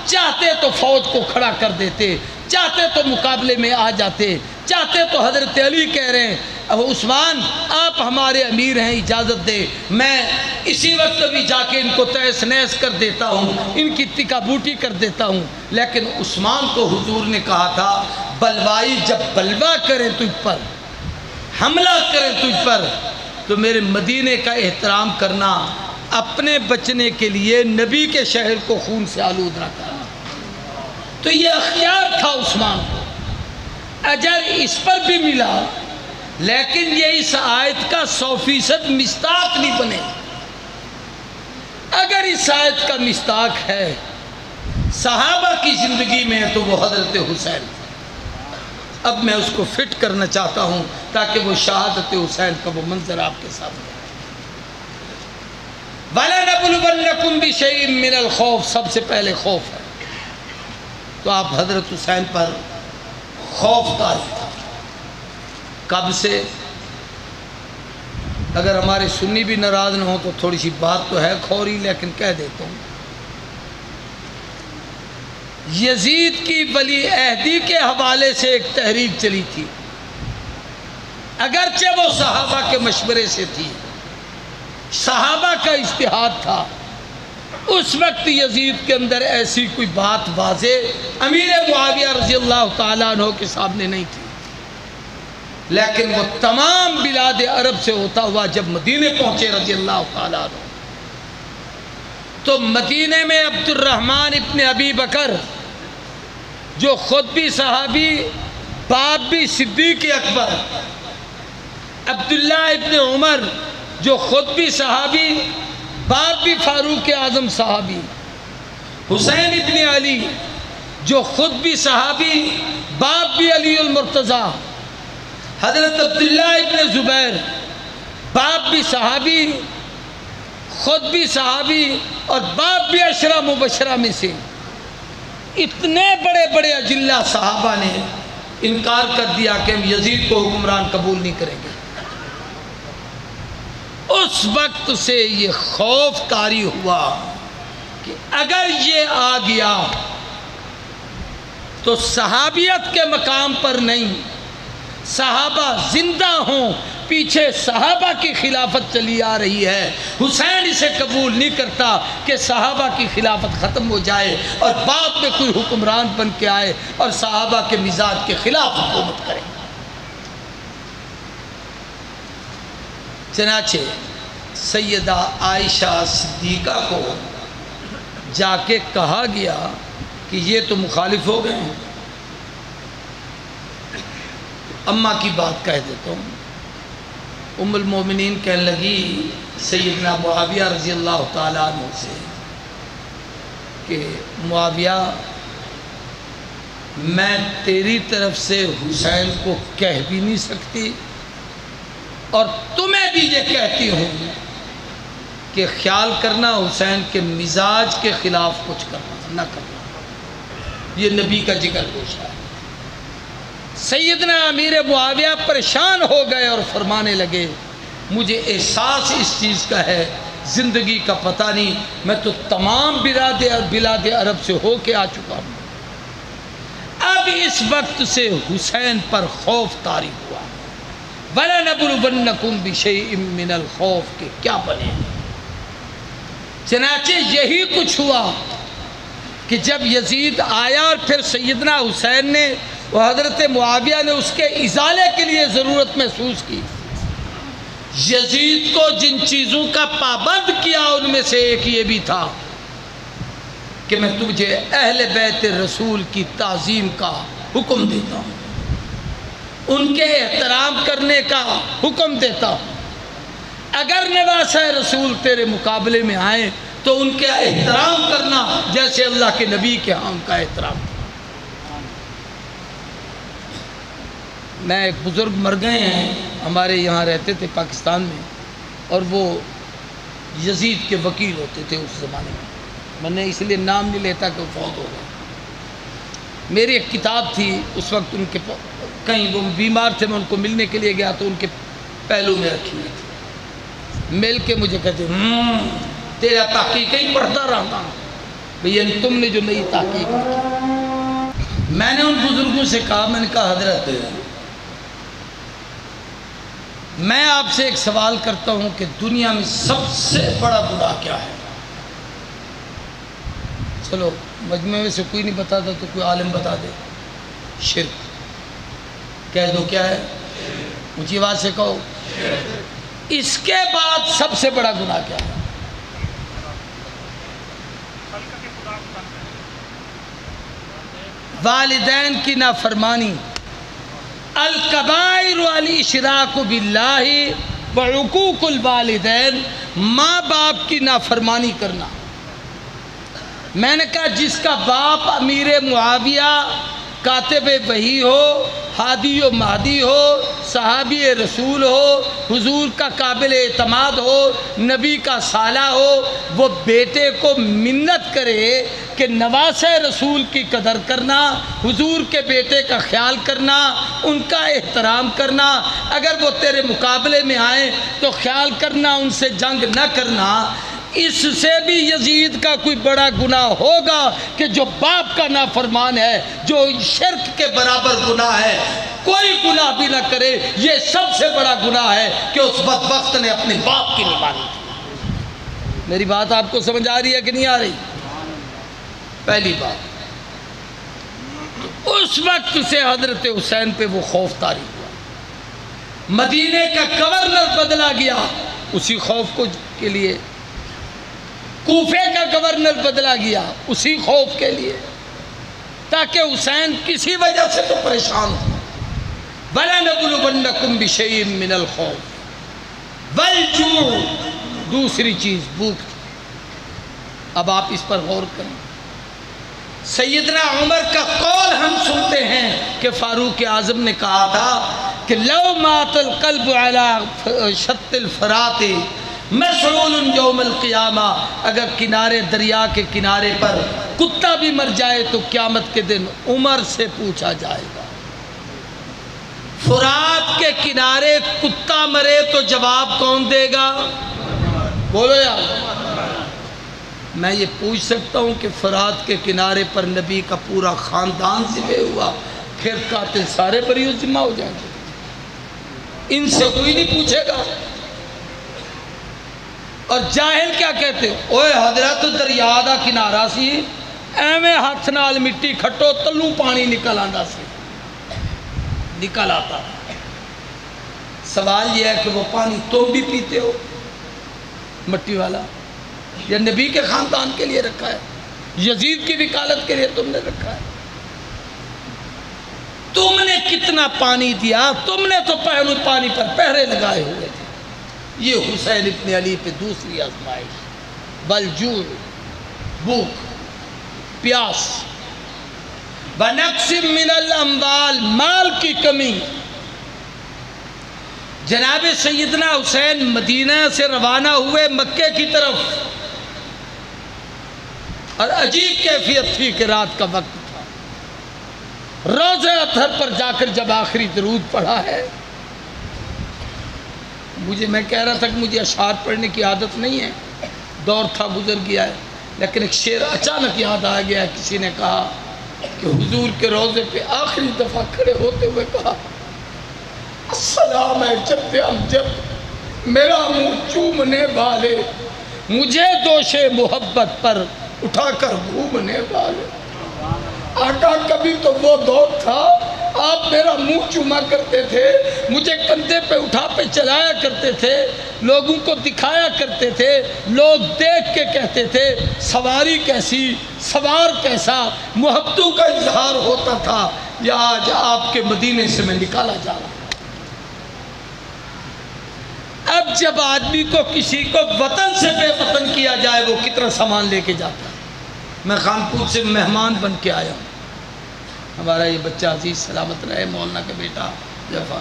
Speaker 1: چاہتے تو فوج کو کھڑا کر دیتے، چاہتے تو مقابلے میں آ جاتے، چاہتے تو حضرت علی کہہ رہے ہیں اب عثمان آپ ہمارے امیر ہیں، اجازت دے، میں اسی وقت بھی جا کے ان کو تیس نیس کر دیتا ہوں، ان کی تکا بوٹی کر دیتا ہوں. لیکن عثمان کو حضور نے کہا تھا بلوائی جب بلوا کرے تجھ پر، حملہ کرے تجھ پر، تو میرے مدینے کا احترام کرنا، اپنے بچنے کے لیے نبی کے شہر کو خون سے آلود نہ کرنا. تو یہ اختیار تھا عثمان کو، اجر اس پر بھی ملا، لیکن یہ اس آیت کا 100% مصداق نہیں بنے۔ اگر اس آیت کا مصداق ہے صحابہ کی زندگی میں تو وہ حضرت حسین۔ اب میں اس کو فٹ کرنا چاہتا ہوں تاکہ وہ شہادت حسین کا وہ منظر آپ کے سامنے۔ وَلَنَبْلُوَنَّكُمْ بِشَيْءٍ مِّنَ الْخَوْفِ، سب سے پہلے خوف ہے، تو آپ حضرت حسین پر خوف طاری تھا۔ کب سے؟ اگر ہمارے سنی بھی ناراض نہ ہو تو تھوڑی سی بات تو ہے کھوری، لیکن کہہ دیتا ہوں۔ یزید کی ولی عہدی کے حوالے سے ایک تحریک چلی تھی، اگرچہ وہ صحابہ کے مشورے سے تھی، صحابہ کا اجتہاد تھا، اس وقت یزید کے اندر ایسی کوئی بات واضح امیر معاویہ رضی اللہ تعالیٰ عنہ کے سامنے نہیں تھی، لیکن وہ تمام بلاد عرب سے ہوتا ہوا جب مدینے پہنچے رضی اللہ تعالیٰ عنہ، تو مدینے میں عبد الرحمن ابن ابی بکر جو خود بھی صحابی، باپ بھی صدیق اکبر، عبداللہ ابن عمر جو خود بھی صحابی، باپ بھی فاروق اعظم صحابی، حسین ابن علی جو خود بھی صحابی، باپ بھی علی المرتضیٰ، حضرت عبداللہ ابن زبیر باپ بھی صحابی، خود بھی صحابی اور باپ بھی عشرہ مبشرہ میں سے، اتنے بڑے بڑے اجلہ صحابہ نے انکار کر دیا کہ ہم یزید کو حکمران قبول نہیں کریں گے۔ اس وقت سے یہ خوف طاری ہوا کہ اگر یہ آ گیا تو صحابیت کے مقام پر نہیں، صحابہ زندہ ہوں، پیچھے صحابہ کی خلافت چلی آ رہی ہے، حسین اسے قبول نہیں کرتا کہ صحابہ کی خلافت ختم ہو جائے اور بعد میں کوئی حکمران بن کے آئے اور صحابہ کے مزاج کے خلاف حکومت کرے۔ چنانچہ سیدہ عائشہ صدیقہ کو جا کے کہا گیا کہ یہ تو مخالف ہو گئے ہیں۔ اماں کی بات کہہ دیتا ہوں، ام المومنین کہنے لگی سیدنا معاویہ رضی اللہ تعالیٰ عنہ سے کہ معاویہ، میں تیری طرف سے حسین کو کہہ بھی نہیں سکتی اور تمہیں بھی یہ کہتی ہوں کہ خیال کرنا حسین کے مزاج کے خلاف کچھ کرنا نہ کرنا، یہ نبی کا جگر گوشہ ہے۔ سیدنا امیر معاویہ پریشان ہو گئے اور فرمانے لگے مجھے احساس اس چیز کا ہے، زندگی کا پتہ نہیں، میں تو تمام بلاد عرب سے ہو کے آ چکا ہوں، اب اس وقت سے حسین پر خوف طاری ہوا۔ وَلَنَبْلُوَنَّكُمْ بِشَيْءٍ مِّنَ الْخَوْفِ کے کیا بنے؟ چنانچہ یہی کچھ ہوا کہ جب یزید آیا اور پھر سیدنا حسین نے وہ حضرت معاویہ نے اس کے ازالے کے لیے ضرورت محسوس کی، یزید کو جن چیزوں کا پابند کیا ان میں سے ایک یہ بھی تھا کہ میں تجھے اہل بیت رسول کی تعظیم کا حکم دیتا ہوں، ان کے احترام کرنے کا حکم دیتا ہوں، اگر نواسہ رسول تیرے مقابلے میں آئیں تو ان کے احترام کرنا جیسے اللہ کے نبی کے ہاں ان کا احترام۔ میں ایک بزرگ مر گئے ہیں، ہمارے یہاں رہتے تھے پاکستان میں، اور وہ یزید کے وکیل ہوتے تھے اس زمانے میں نے اس لیے نام نہیں لیتا کہ وہ فوت ہو گئے۔ میری ایک کتاب تھی اس وقت، ان کے کہیں وہ بیمار تھے، میں ان کو ملنے کے لیے گیا تو ان کے پہلو میں رکھی ہوئی تھی، مل کے مجھے کہتے تیرا تحقیق ہی پڑھتا رہتا بھئی تم نے جو نئی تحقیق کی۔ میں نے ان بزرگوں سے کہا، میں نے کہا حضرت میں آپ سے ایک سوال کرتا ہوں کہ دنیا میں سب سے بڑا گناہ کیا ہے؟ چلو مجمع میں سے کوئی نہیں بتاتا تو کوئی عالم بتا دے۔ شرک کہہ دو، کیا ہے؟ اونچی آواز سے کہو۔ اس کے بعد سب سے بڑا گناہ کیا ہے؟ والدین کی نافرمانی، الکبائر الاشراک باللہ وعقوق الوالدین، ماں باپ کی نافرمانی کرنا۔ میں نے کہا جس کا باپ امیر معاویہ، کاتب وحی ہو، ہادی و مہدی ہو، صحابی رسول ہو، حضور کا قابل اعتماد ہو، نبی کا سالہ ہو، وہ بیٹے کو منت کرے کہ نواز رسول کی قدر کرنا، حضور کے بیٹے کا خیال کرنا، ان کا احترام کرنا، اگر وہ تیرے مقابلے میں آئیں تو خیال کرنا، ان سے جنگ نہ کرنا، اس سے بھی یزید کا کوئی بڑا گناہ ہوگا کہ جو باپ کا نافرمان ہے، جو شرک کے برابر گناہ ہے، کوئی گناہ بھی نہ کرے، یہ سب سے بڑا گناہ ہے کہ اس بدبخت نے اپنے باپ کی نہیں مانی تھی۔ میری بات آپ کو سمجھ آ رہی ہے کہ نہیں آ رہی؟ پہلی بات، اس وقت سے حضرت حسین پہ وہ خوف طاری ہوا، مدینے کا گورنر بدلا گیا اسی خوف کے لیے، کوفے کا گورنر بدلا گیا اسی خوف کے لیے، تاکہ حسین کسی وجہ سے تو پریشان ہو۔ وَلَنَبْلُوَنَّكُمْ بِشَيْءٍ مِّنَ الْخَوْفِ وَالْجُوعِ، دوسری چیز بھوک تھی۔ اب آپ اس پر غور کریں، سیدنا عمر کا قول ہم سنتے ہیں کہ فاروق اعظم نے کہا تھا کہ لو مات القلب علی شط الفرات مسعول یوم القیامہ، اگر کنارے دریا کے کنارے پر کتا بھی مر جائے تو قیامت کے دن عمر سے پوچھا جائے گا۔ فرات کے کنارے کتا مرے تو جواب کون دے گا؟ بولو یار، میں یہ پوچھ سکتا ہوں کہ فرات کے کنارے پر نبی کا پورا خاندان ذبح ہوا، پھر قاتل سارے بری و ذمہ ہو جائیں گے، ان سے کوئی نہیں پوچھے گا۔ اور جاہل کیا کہتے ہیں؟ اوے حضرت دریا دا کنارہ سی، ایویں ہاتھ نال مٹی کھٹو تلوں پانی نکل آندا سی، نکل آتا۔ سوال یہ ہے کہ وہ پانی تم بھی پیتے ہو مٹی والا، یا نبی کے خاندان کے لیے رکھا ہے؟ یزید کی وکالت کے لیے تم نے رکھا ہے؟ تم نے کتنا پانی دیا؟ تم نے تو پہلو پانی پر پہرے لگائے ہوئے تھے۔ یہ حسین ابن علی پہ دوسری آزمائش، والجوع، بھوک، پیاس، ونقص من الاموال، مال کی کمی۔ جناب سیدنا حسین مدینہ سے روانہ ہوئے مکے کی طرف، اور عجیب کیفیت تھی کہ رات کا وقت تھا، روضہ اطہر پر جا کر جب آخری درود پڑھا ہے، میں کہہ رہا تھا کہ مجھے اشعار پڑھنے کی عادت نہیں ہے، دور تھا گزر گیا ہے، لیکن ایک شعر اچانک یاد آ گیا، کسی نے کہا کہ حضور کے روضے پہ آخری دفعہ کھڑے ہوتے ہوئے کہا السلام ہے جب امجد، میرا منہ چومنے والے، مجھے دوش محبت پر اٹھا کر گھومنے والے۔ آقا کبھی تو وہ دور تھا آپ میرا منہ چوما کرتے تھے، مجھے کندھے پہ اٹھا پہ چلایا کرتے تھے، لوگوں کو دکھایا کرتے تھے، لوگ دیکھ کے کہتے تھے سواری کیسی، سوار کیسا، محبتوں کا اظہار ہوتا تھا۔ یا آج آپ کے مدینے سے میں نکالا جا رہا ہوں۔ اب جب آدمی کو کسی کو وطن سے بے وطن کیا جائے وہ کتنا سامان لے کے جاتا ہے۔ میں خانپور سے مہمان بن کے آیا ہوں، ہمارا یہ بچہ عزیز سلامت رہے، مولانا کا بیٹا جفا،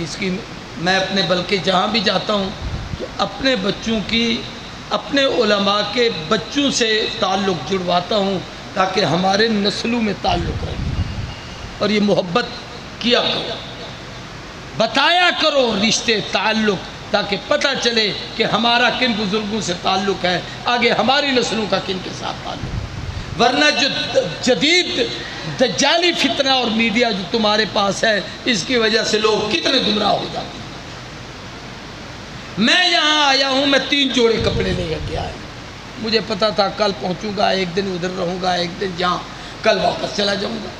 Speaker 1: اس کی میں اپنے بلکہ جہاں بھی جاتا ہوں تو اپنے بچوں کی، اپنے علماء کے بچوں سے تعلق جڑواتا ہوں تاکہ ہمارے نسلوں میں تعلق رہے، اور یہ محبت کیا کرو، بتایا کرو رشتے تعلق، تاکہ پتہ چلے کہ ہمارا کن بزرگوں سے تعلق ہے، آگے ہماری نسلوں کا کن کے ساتھ تعلق ہے۔ ورنہ جو جدید دجالی فتنہ اور میڈیا جو تمہارے پاس ہے، اس کی وجہ سے لوگ کتنے گمراہ ہو جاتے ہیں۔ میں یہاں آیا ہوں، میں 3 جوڑے کپڑے لے کے آیا ہوں، مجھے پتا تھا کل پہنچوں گا، ایک دن ادھر رہوں گا، ایک دن یہاں، کل واپس چلا جاؤں گا۔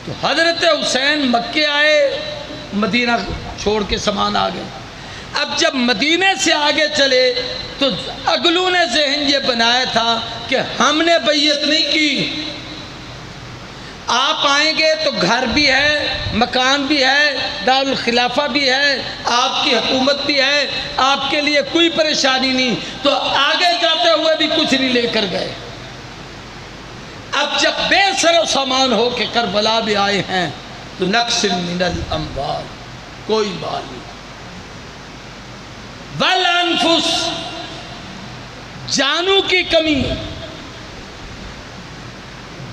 Speaker 1: تو حضرت حسین مکے آئے، مدینہ چھوڑ کے سامان آ گئے، اب جب مدینے سے آگے چلے تو اگلوں نے ذہن یہ بنایا تھا کہ ہم نے بیعت نہیں کی، آپ آئیں گے تو گھر بھی ہے، مکان بھی ہے، دارالخلافہ بھی ہے، آپ کی حکومت بھی ہے، آپ کے لیے کوئی پریشانی نہیں، تو آگے جاتے ہوئے بھی کچھ نہیں لے کر گئے۔ اب جب بے سر و سامان ہو کے کربلا بھی آئے ہیں تو نقص من الاموال، کوئی مال نہیں، والانفس، جانوں کی کمی۔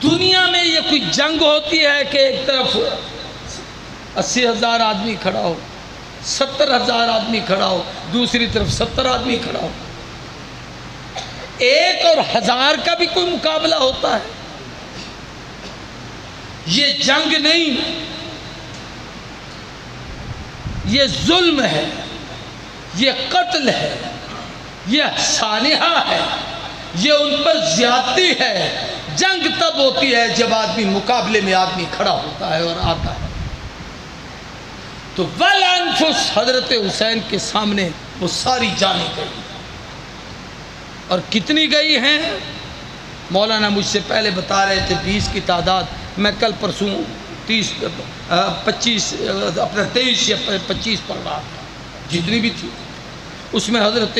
Speaker 1: دنیا میں یہ کوئی جنگ ہوتی ہے کہ ایک طرف 80,000 آدمی کھڑا ہو، 70,000 آدمی کھڑا ہو، دوسری طرف 70 آدمی کھڑا ہو، 1 اور 1000 کا بھی کوئی مقابلہ ہوتا ہے؟ یہ جنگ نہیں، یہ ظلم ہے، یہ قتل ہے، یہ سانحہ ہے، یہ ان پر زیادتی ہے۔ جنگ تب ہوتی ہے جب آدمی مقابلے میں آدمی کھڑا ہوتا ہے اور آتا ہے۔ تو والانفس، حضرت حسین کے سامنے وہ ساری جانیں گئی، اور کتنی گئی ہیں؟ مولانا مجھ سے پہلے بتا رہے تھے 20 کی تعداد، میں کل پرسوں 23 یا 25 پڑھ رہا تھا، جتنی بھی تھی اس میں حضرت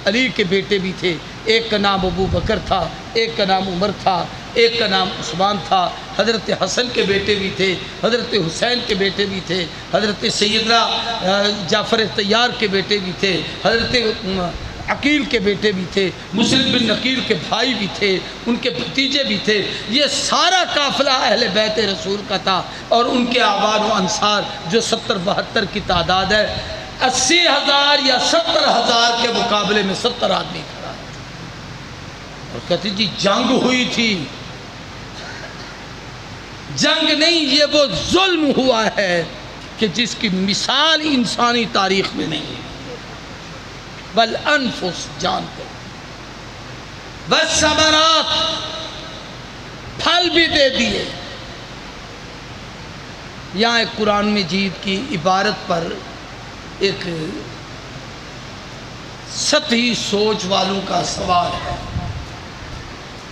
Speaker 1: علی کے بیٹے بھی تھے، ایک کا نام ابو بکر تھا، ایک کا نام عمر تھا، ایک کا نام عثمان تھا، حضرت حسن کے بیٹے بھی تھے، حضرت حسین کے بیٹے بھی تھے، حضرت سیدنا جعفر طیار کے بیٹے بھی تھے، حضرت عقیل کے بیٹے بھی تھے، مسلم بن عقیل کے بھائی بھی تھے، ان کے بھتیجے بھی تھے۔ یہ سارا قافلہ اہل بیت رسول کا تھا، اور ان کے آبان و انصار جو 70-72 کی تعداد ہے، 80,000 یا 70,000 کے مقابلے میں 70 آدمی کھڑا ہے، اور کہتے جی جنگ ہوئی تھی۔ جنگ نہیں، یہ وہ ظلم ہوا ہے کہ جس کی مثال انسانی تاریخ میں نہیں ہے۔ والانفس، جان کو، والثمرات، پھل بھی دے دیے۔ یہاں ایک قرآن مجید کی عبارت پر ایک سطحی سوچ والوں کا سوال ہے،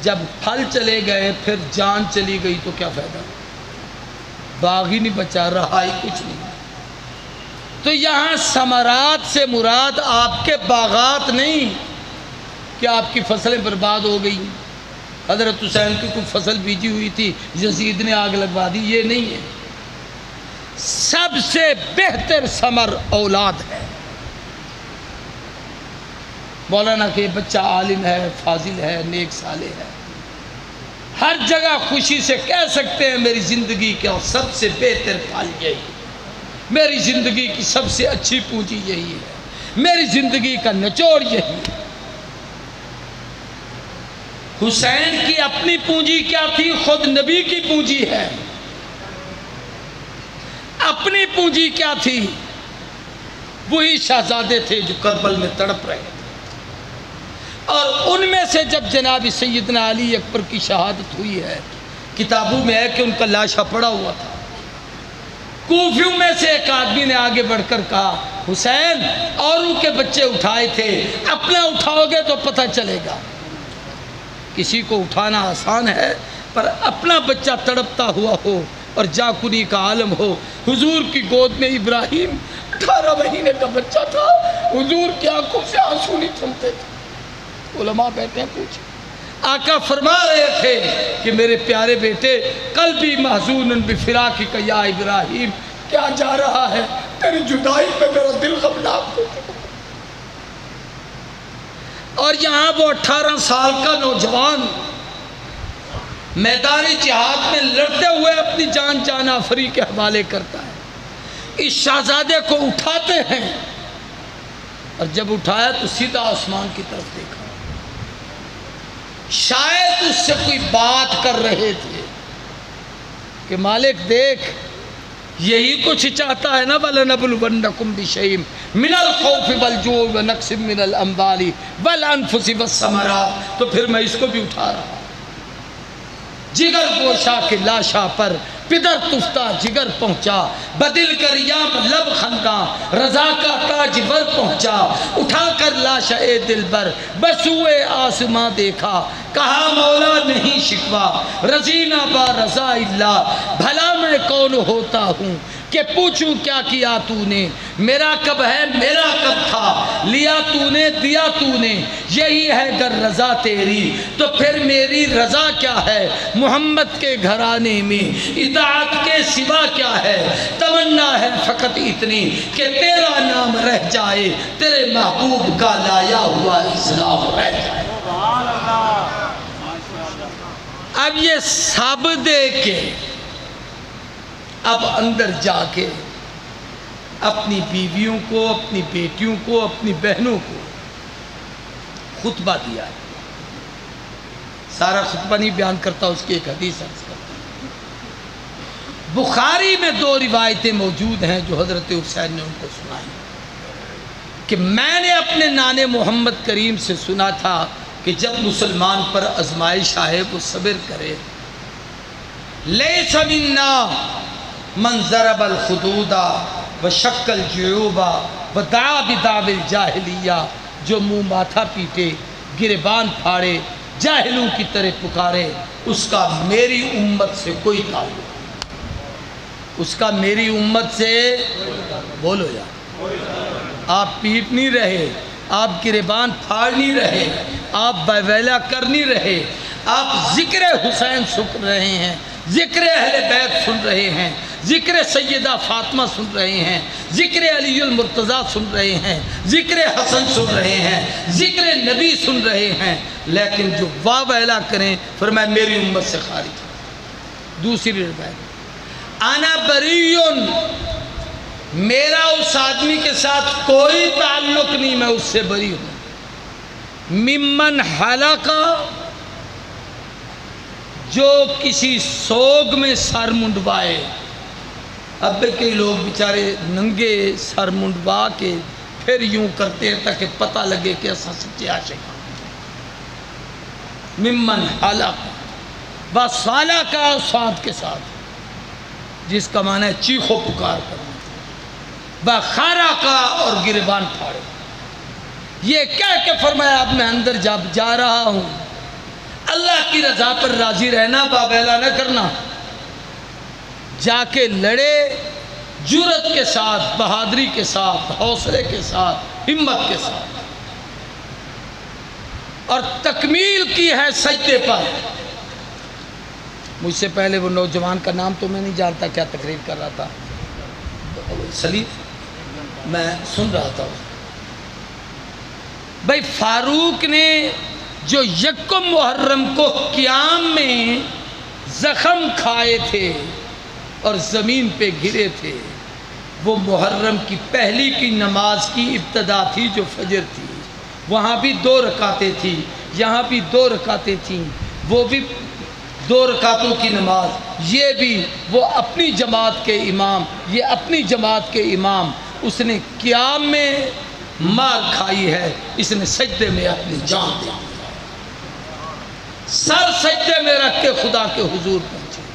Speaker 1: جب پھل چلے گئے پھر جان چلی گئی تو کیا فائدہ؟ باغ ہی نہیں بچا، رہا ہی کچھ نہیں۔ تو یہاں ثمرات سے مراد آپ کے باغات نہیں کہ آپ کی فصلیں برباد ہو گئی، حضرت حسین کی کوئی فصل بیجی ہوئی تھی یزید نے آگ لگوا دی، یہ نہیں ہے۔ سب سے بہتر ثمر اولاد ہے۔ مولانا کہ بچہ عالم ہے، فاضل ہے، نیک صالح ہے، ہر جگہ خوشی سے کہہ سکتے ہیں میری زندگی کا سب سے بہتر پھل یہی، میری زندگی کی سب سے اچھی پونجی یہی ہے، میری زندگی کا نچوڑ یہی ہے۔ حسین کی اپنی پونجی کیا تھی؟ خود نبی کی پونجی ہے۔ اپنی پونجی کیا تھی؟ وہی شہزادے تھے جو کربل میں تڑپ رہے تھے، اور ان میں سے جب جناب سیدنا علی اکبر کی شہادت ہوئی ہے، کتابوں میں ہے کہ ان کا لاشا پڑا ہوا تھا۔ کوفیوں میں سے ایک آدمی نے آگے بڑھ کر کہا حسین اوروں کے بچے اٹھائے تھے، اپنا اٹھاؤ گے تو پتہ چلے گا۔ کسی کو اٹھانا آسان ہے، پر اپنا بچہ تڑپتا ہوا ہو اور جاکنی کا عالم ہو۔ حضور کی گود میں ابراہیم 18 مہینے کا بچہ تھا، حضور کی آنکھوں سے آنسو نہیں تھمتے تھے۔ علماء بیٹھے ہیں پوچھیں، آقا فرما رہے تھے کہ میرے پیارے بیٹے قلبی محزون بفراقک یا ابراہیم، کیا جا رہا ہے؟ تیری جدائی پہ میرا دل غمناک ہو چکا۔ اور یہاں وہ 18 سال کا نوجوان میدان جہاد میں لڑتے ہوئے اپنی جان جان آفری کے حوالے کرتا ہے۔ اس شہزادے کو اٹھاتے ہیں، اور جب اٹھایا تو سیدھا آسمان کی طرف دیکھا، شاید اس سے کوئی بات کر رہے تھے کہ مالک دیکھ، یہی کچھ چاہتا ہے نا، وَلَنَبْلُوَنَّكُمْ بِشَيْءٍ مِنَ الْخَوْفِ وَالْجُوعِ وَنَقْصٍ مِنَ الْأَمْوَالِ وَالْأَنفُسِ وَالثَّمَرَاتِ۔ تو پھر میں اس کو بھی اٹھا رہا، جگر گوشہ کے لاشا پر پدر تفتہ جگر پہنچا، بدل کر یام لب خنداں رضا کا تاج ور پہنچا، اٹھا کر لاش اے دلبر بسوئے آسماں دیکھا، کہا مولا نہیں شکوا رضینا با رضا اللہ، بھلا میں کون ہوتا ہوں کہ پوچھوں کیا کیا تو نے، میرا کب ہے میرا کب تھا، لیا تو نے دیا تو نے، یہی ہے گر رضا تیری تو پھر میری رضا کیا ہے، محمد کے گھرانے میں اطاعت کے سوا کیا ہے، تمنا ہے فقط اتنی کہ تیرا نام رہ جائے، تیرے محبوب کا لایا ہوا اسلام رہ جائے۔ اب یہ سب دے کے اب اندر جا کے اپنی بیویوں کو، اپنی بیٹیوں کو، اپنی بہنوں کو خطبہ دیا ہے۔ سارا خطبہ نہیں بیان کرتا، اس کی ایک حدیث عرض کرتا ہے۔ بخاری میں 2 روایتیں موجود ہیں جو حضرت حسین نے ان کو سنائی کہ میں نے اپنے نانے محمد کریم سے سنا تھا کہ جب مسلمان پر آزمائش آئے وہ صبر کرے۔ لیس منا من ضرب الخدود وشق الجیوب ودعا بدعوی الجاہلیہ، جو منہ ماتھا پیٹے، گریبان پھاڑے، جاہلوں کی طرح پکارے، اس کا میری امت سے کوئی تعلق، اس کا میری امت سے بولو یار، آپ پیٹ نہیں رہے، آپ گریبان پھاڑ نہیں رہے، آپ بیویلا کر نہیں رہے، آپ ذکر حسین سن رہے ہیں، ذکر اہل بیت سن رہے ہیں، ذکر سیدہ فاطمہ سن رہے ہیں، ذکر علی المرتضیٰ سن رہے ہیں، ذکر حسن سن رہے ہیں، ذکر نبی سن رہے ہیں، لیکن جو واہ ویلا کریں فرمایا میری امت سے خارج۔ دوسری روایت، انا بریون، میرا اس آدمی کے ساتھ کوئی تعلق نہیں، میں اس سے بری ہوں۔ ممن حلقہ، جو کسی سوگ میں سر منڈوائے۔ اب کئی لوگ بیچارے ننگے سر منڈوا کے پھر یوں کرتے ہیں تاکہ پتہ لگے کہ ایسا سچے عاشق۔ ممن حلقہ وصالہ کا ساتھ کے ساتھ، جس کا معنی ہے چیخو پکار کرنا، بخارا کا اور گریبان پھاڑے۔ یہ کہہ کے فرمایا اب میں اندر جا رہا ہوں، اللہ کی رضا پر راضی رہنا، بابیلا نہ کرنا۔ جا کے لڑے جرأت کے ساتھ، بہادری کے ساتھ، حوصلے کے ساتھ، ہمت کے ساتھ، اور تکمیل کی ہے سجدے پر۔ مجھ سے پہلے وہ نوجوان کا نام تو میں نہیں جانتا، کیا تقریر کر رہا تھا، سلیم، میں سن رہا تھا۔ بھائی فاروق نے جو یکم محرم کو قیام میں زخم کھائے تھے اور زمین پہ گرے تھے، وہ محرم کی پہلی کی نماز کی ابتدا تھی جو فجر تھی، وہاں بھی 2 رکعتیں تھیں، یہاں بھی 2 رکعتیں تھیں، وہ بھی 2 رکعتوں کی نماز، یہ بھی وہ اپنی جماعت کے امام، یہ اپنی جماعت کے امام، اس نے قیام میں مار کھائی ہے، اس نے سجدے میں اپنی جان دی، سر سجدے میں رکھ کے خدا کے حضور پہنچے۔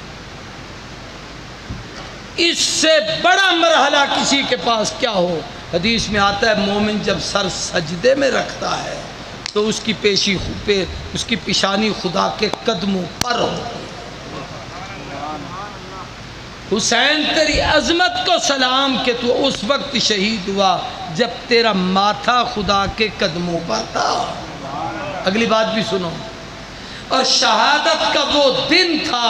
Speaker 1: اس سے بڑا مرحلہ کسی کے پاس کیا ہو؟ حدیث میں آتا ہے مومن جب سر سجدے میں رکھتا ہے تو اس کی پیشی پہ، اس کی پیشانی خدا کے قدموں پر ہو۔ حسین تیری عظمت کو سلام کہ تو اس وقت شہید ہوا جب تیرا ماتھا خدا کے قدموں پر تھا۔ اگلی بات بھی سنو، اور شہادت کا وہ دن تھا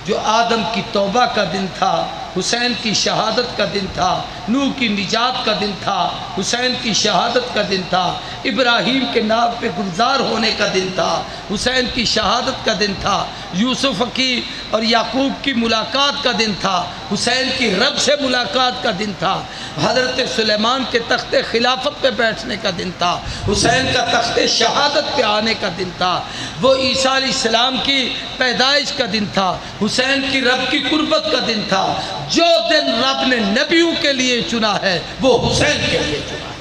Speaker 1: جو آدم کی توبہ کا دن تھا، حسین کی شہادت کا دن تھا، نوح کی نجات کا دن تھا، حسین کی شہادت کا دن تھا، ابراہیم کے ناو پہ گلزار ہونے کا دن تھا، حسین کی شہادت کا دن تھا، یوسف کی اور یعقوب کی ملاقات کا دن تھا، حسین کی رب سے ملاقات کا دن تھا، حضرت سلیمان کے تخت خلافت پہ بیٹھنے کا دن تھا، حسین کا تخت شہادت پہ آنے کا دن تھا، وہ عیسیٰ علیہ السلام کی پیدائش کا دن تھا، حسین کی رب کی قربت کا دن تھا۔ جو دن رب نے نبیوں کے لیے چنا ہے وہ حسین کے لیے چنا ہے۔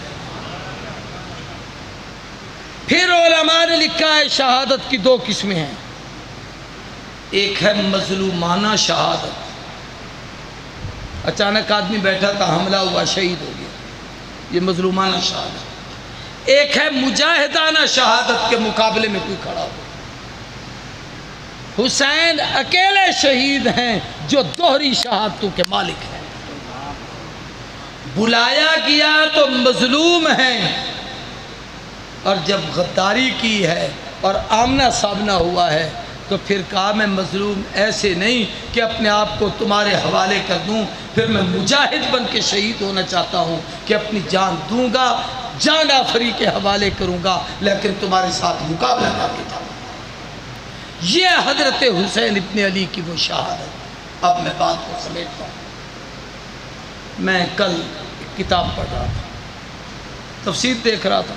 Speaker 1: پھر علماء نے لکھا ہے شہادت کی 2 قسمیں ہیں، ایک ہے مظلومانہ شہادت، اچانک آدمی بیٹھا تھا، حملہ ہوا، شہید ہو گیا، یہ مظلومانہ شہادت۔ ایک ہے مجاہدانہ شہادت کے مقابلے میں کوئی کھڑا ہو۔ حسین اکیلے شہید ہیں جو دوہری شہادتوں کے مالک ہیں۔ بلایا گیا تو مظلوم ہیں، اور جب غداری کی ہے اور آمنا سامنا ہوا ہے تو پھر کہا میں مظلوم ایسے نہیں کہ اپنے آپ کو تمہارے حوالے کر دوں، پھر میں مجاہد بن کے شہید ہونا چاہتا ہوں کہ اپنی جان دوں گا، جان آفری کے حوالے کروں گا، لیکن تمہارے ساتھ مقابلہ کر کے جاؤں گا۔ یہ حضرت حسین ابن علی کی وہ شہادت۔ اب میں بات کو سمیٹتا ہوں۔ میں کل ایک کتاب پڑھ رہا تھا، تفسیر دیکھ رہا تھا۔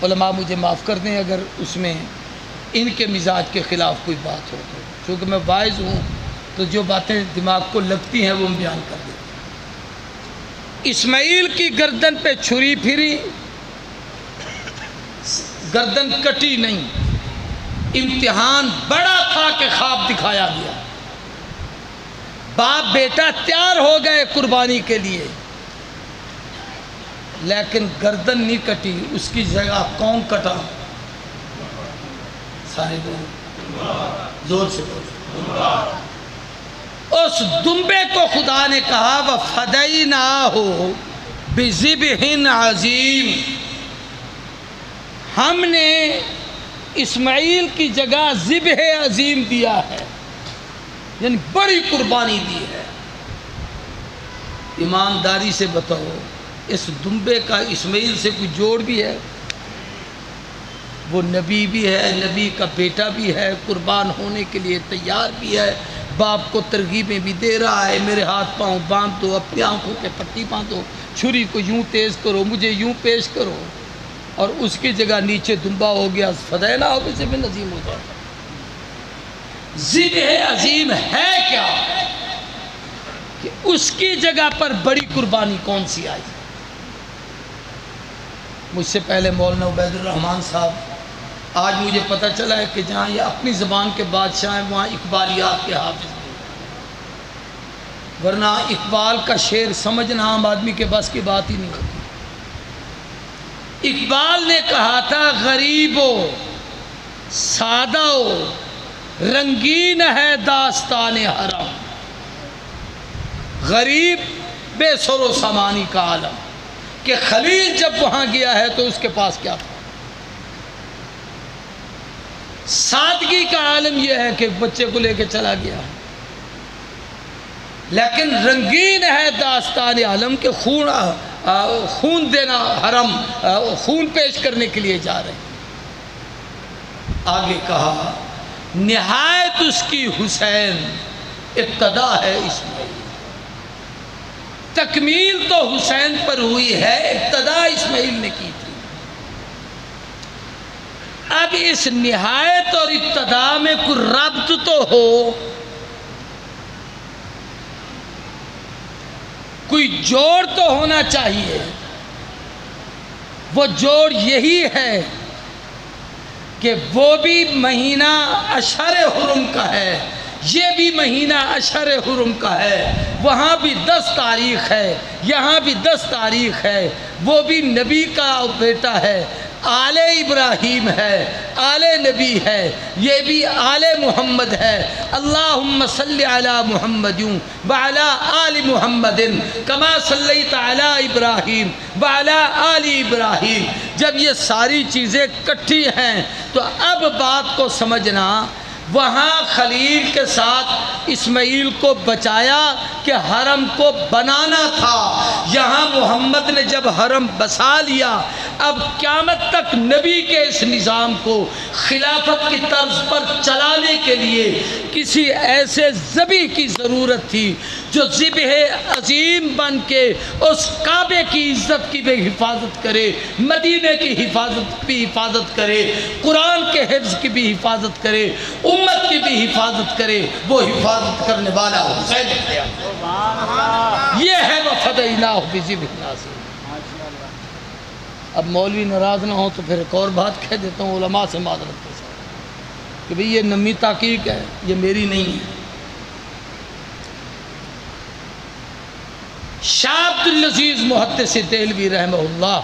Speaker 1: علماء مجھے معاف کر دیں اگر اس میں ان کے مزاج کے خلاف کوئی بات ہو تو، چونکہ میں واعظ ہوں تو جو باتیں دماغ کو لگتی ہیں وہ ہم بیان کر دیتے ہیں۔ اسماعیل کی گردن پہ چھری پھری، گردن کٹی نہیں، امتحان بڑا تھا کہ خواب دکھایا گیا، باپ بیٹا تیار ہو گئے قربانی کے لیے، لیکن گردن نہیں کٹی، اس کی جگہ کون کٹا؟ سارے لوگ زور سے بولو۔ اس دمبے کو خدا نے کہا وَفَدَيْنَاهُ بِذِبْحٍ عَظِيمٍ، ہم نے اسماعیل کی جگہ ذبح عظیم دیا ہے، یعنی بڑی قربانی دی ہے۔ ایمانداری سے بتاؤ اس دمبے کا اسماعیل سے کوئی جوڑ بھی ہے؟ وہ نبی بھی ہے، نبی کا بیٹا بھی ہے، قربان ہونے کے لیے تیار بھی ہے، باپ کو ترغیبیں بھی دے رہا ہے، میرے ہاتھ پاؤں باندھ دو، اپنی آنکھوں پہ پٹی باندھو، چھری کو یوں تیز کرو، مجھے یوں پیش کرو، اور اس کی جگہ نیچے دمبا ہو گیا، فدینا ہو ذبح عظیم ہو جائے۔ ذبح عظیم ہے کیا کہ اس کی جگہ پر بڑی قربانی کون سی آئی؟ مجھ سے پہلے مولانا عبید الرحمن صاحب، آج مجھے پتہ چلا ہے کہ جہاں یہ اپنی زبان کے بادشاہ ہیں وہاں اقبالیات کے حافظ ہیں، ورنہ اقبال کا شعر سمجھنا عام آدمی کے بس کی بات ہی نہیں ہوتی۔ اقبال نے کہا تھا غریب و سادہ و رنگین ہے داستان حرم، غریب بے سر و سامانی کا عالم، کہ خلیل جب وہاں گیا ہے تو اس کے پاس کیا تھا؟ سادگی کا عالم یہ ہے کہ بچے کو لے کے چلا گیا، لیکن رنگین ہے داستان عالم کہ خون دینا حرم، خون پیش کرنے کے لیے جا رہے ہیں۔ آگے کہا نہایت اس کی حسین ابتدا ہے اسماعیل، تکمیل تو حسین پر ہوئی ہے، ابتدا اسماعیل نے کی تھی۔ اب اس نہایت اور ابتدا میں کوئی ربط تو ہو، کوئی جوڑ تو ہونا چاہیے۔ وہ جوڑ یہی ہے کہ وہ بھی مہینہ اشہر حرم کا ہے، یہ بھی مہینہ اشہر حرم کا ہے، وہاں بھی 10 تاریخ ہے، یہاں بھی 10 تاریخ ہے، وہ بھی نبی کا بیٹا ہے، آل ابراہیم ہے، آل نبی ہے، یہ بھی آل محمد ہے۔ اللہم صلی علی محمد وعلی آل محمد کما صلیت علی ابراہیم وعلی آل ابراہیم۔ جب یہ ساری چیزیں کٹھی ہیں تو اب بات کو سمجھنا، وہاں خلیل کے ساتھ اسماعیل کو بچایا کہ حرم کو بنانا تھا، یہاں محمد نے جب حرم بسا لیا، اب قیامت تک نبی کے اس نظام کو خلافت کی طرز پر چلانے کے لیے کسی ایسے ذبح کی ضرورت تھی جو ذبح عظیم بن کے اس کعبے کی عزت کی بھی حفاظت کرے، مدینے کی حفاظت کرے، قرآن کے حفظ کی بھی حفاظت کرے، امت کی بھی حفاظت کرے۔ وہ حفاظت کرنے والا حسین ہے، یہ ہے وَفَدَيْنَاهُ بِذِبْحٍ عَظِيمٍ۔ اب مولوی ناراض نہ ہو تو پھر ایک اور بات کہہ دیتا ہوں علماء سے معذرت کے ساتھ۔ کہ بھئی یہ نمی تحقیق ہے، یہ میری نہیں ہے۔ شاہ عبد العزیز محدث دہلوی رحمہ اللہ،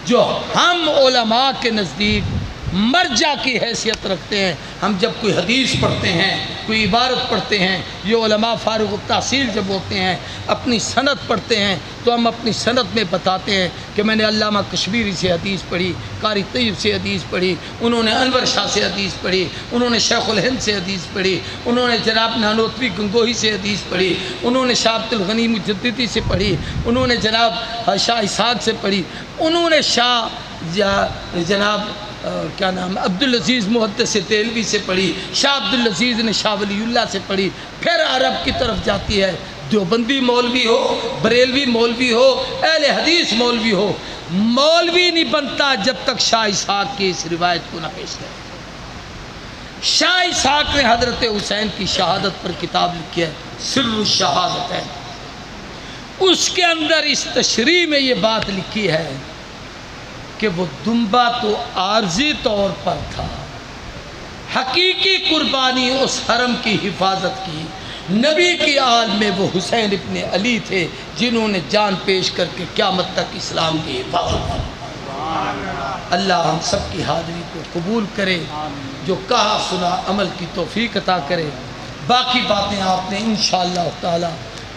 Speaker 1: جو ہم علماء کے نزدیک مرجع کی حیثیت رکھتے ہیں، ہم جب کوئی حدیث پڑھتے ہیں، کوئی عبارت پڑھتے ہیں، یہ علماء فارغ التحصیل جب ہوتے ہیں، اپنی سند پڑھتے ہیں تو ہم اپنی سند میں بتاتے ہیں کہ میں نے علامہ کشمیری سے حدیث پڑھی، قاری طیب سے حدیث پڑھی، انہوں نے انور شاہ سے حدیث پڑھی، انہوں نے شیخ الہند سے حدیث پڑھی، انہوں نے جناب نانوتوی گنگوہی سے حدیث پڑھی، انہوں نے شاہ عبد الغنی مجددی سے پڑھی، انہوں نے جناب شاہ اسحاق سے پڑھی، انہوں نے جناب کیا نام عبدالعزیز محدث دہلوی سے پڑھی، شاہ عبدالعزیز نے شاہ ولی اللہ سے پڑھی، پھر عرب کی طرف جاتی ہے، دیوبندی مولوی ہو، بریلوی مولوی ہو، اہل حدیث مولوی ہو، مولوی نہیں بنتا جب تک شاہ اسحاق کی اس روایت کو نہ پیش کرے۔ شاہ اسحاق نے حضرت حسین کی شہادت پر کتاب لکھی ہے سر الشہادت ہے، اس کے اندر اس تشریح میں یہ بات لکھی ہے کہ وہ دمبا تو عارضی طور پر تھا، حقیقی قربانی اس حرم کی حفاظت کی، نبی کی آل میں وہ حسین ابن علی تھے جنہوں نے جان پیش کر کے قیامت تک اسلام کی حفاظت کی۔ اللہ ہم سب کی حاضری کو قبول کرے، جو کہا سنا عمل کی توفیق عطا کرے۔ باقی باتیں آپ نے انشاءاللہ تعالی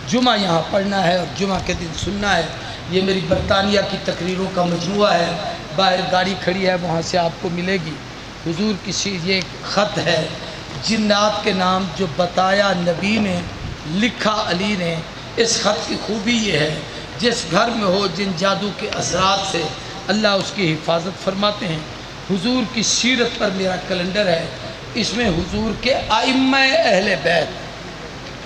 Speaker 1: جمعہ یہاں پڑھنا ہے اور جمعہ کے دن سننا ہے۔ یہ میری برطانیہ کی تقریروں کا مجموعہ ہے، باہر گاڑی کھڑی ہے، وہاں سے آپ کو ملے گی۔ حضور کی یہ خط ہے، جنات کے نام جو بتایا نبی نے، لکھا علی نے۔ اس خط کی خوبی یہ ہے، جس گھر میں ہو جن جادو کے اثرات سے اللہ اس کی حفاظت فرماتے ہیں۔ حضور کی سیرت پر میرا کیلنڈر ہے، اس میں حضور کے ائمہ اہل بیت،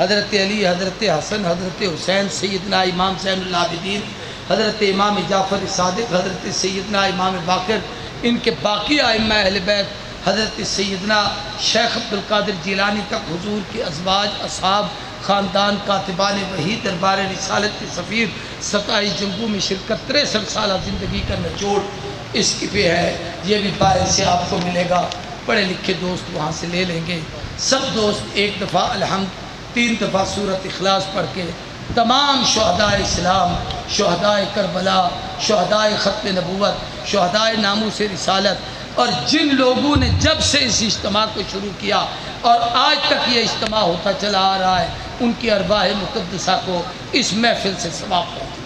Speaker 1: حضرت علی، حضرت حسن، حضرت حسین، سیدنا امام زین العابدین، حضرت امام جعفر صادق، حضرت سیدنا امام باقر، ان کے باقی ائمہ اہل بیت، حضرت سیدنا شیخ عبد القادر جیلانی تک، حضور کی ازواج، اصحاب، خاندان، کاتبان وحی، دربار رسالت کے سفیر، 27 جنگوں میں شرکت، 63 سالہ زندگی کا نچوڑ اس کی پہ ہے۔ یہ بھی باہر سے آپ کو ملے گا، پڑھے لکھے دوست وہاں سے لے لیں گے۔ سب دوست ایک دفعہ الحمد 3 دفعہ سورۃ اخلاص پڑھ کے تمام شہدائے اسلام، شہدائے کربلا، شہدائے ختم نبوت، شہدائے ناموس رسالت، اور جن لوگوں نے جب سے اس اجتماع کو شروع کیا اور آج تک یہ اجتماع ہوتا چلا آ رہا ہے، ان کی ارواح مقدسہ کو اس محفل سے ثواب پہنچے۔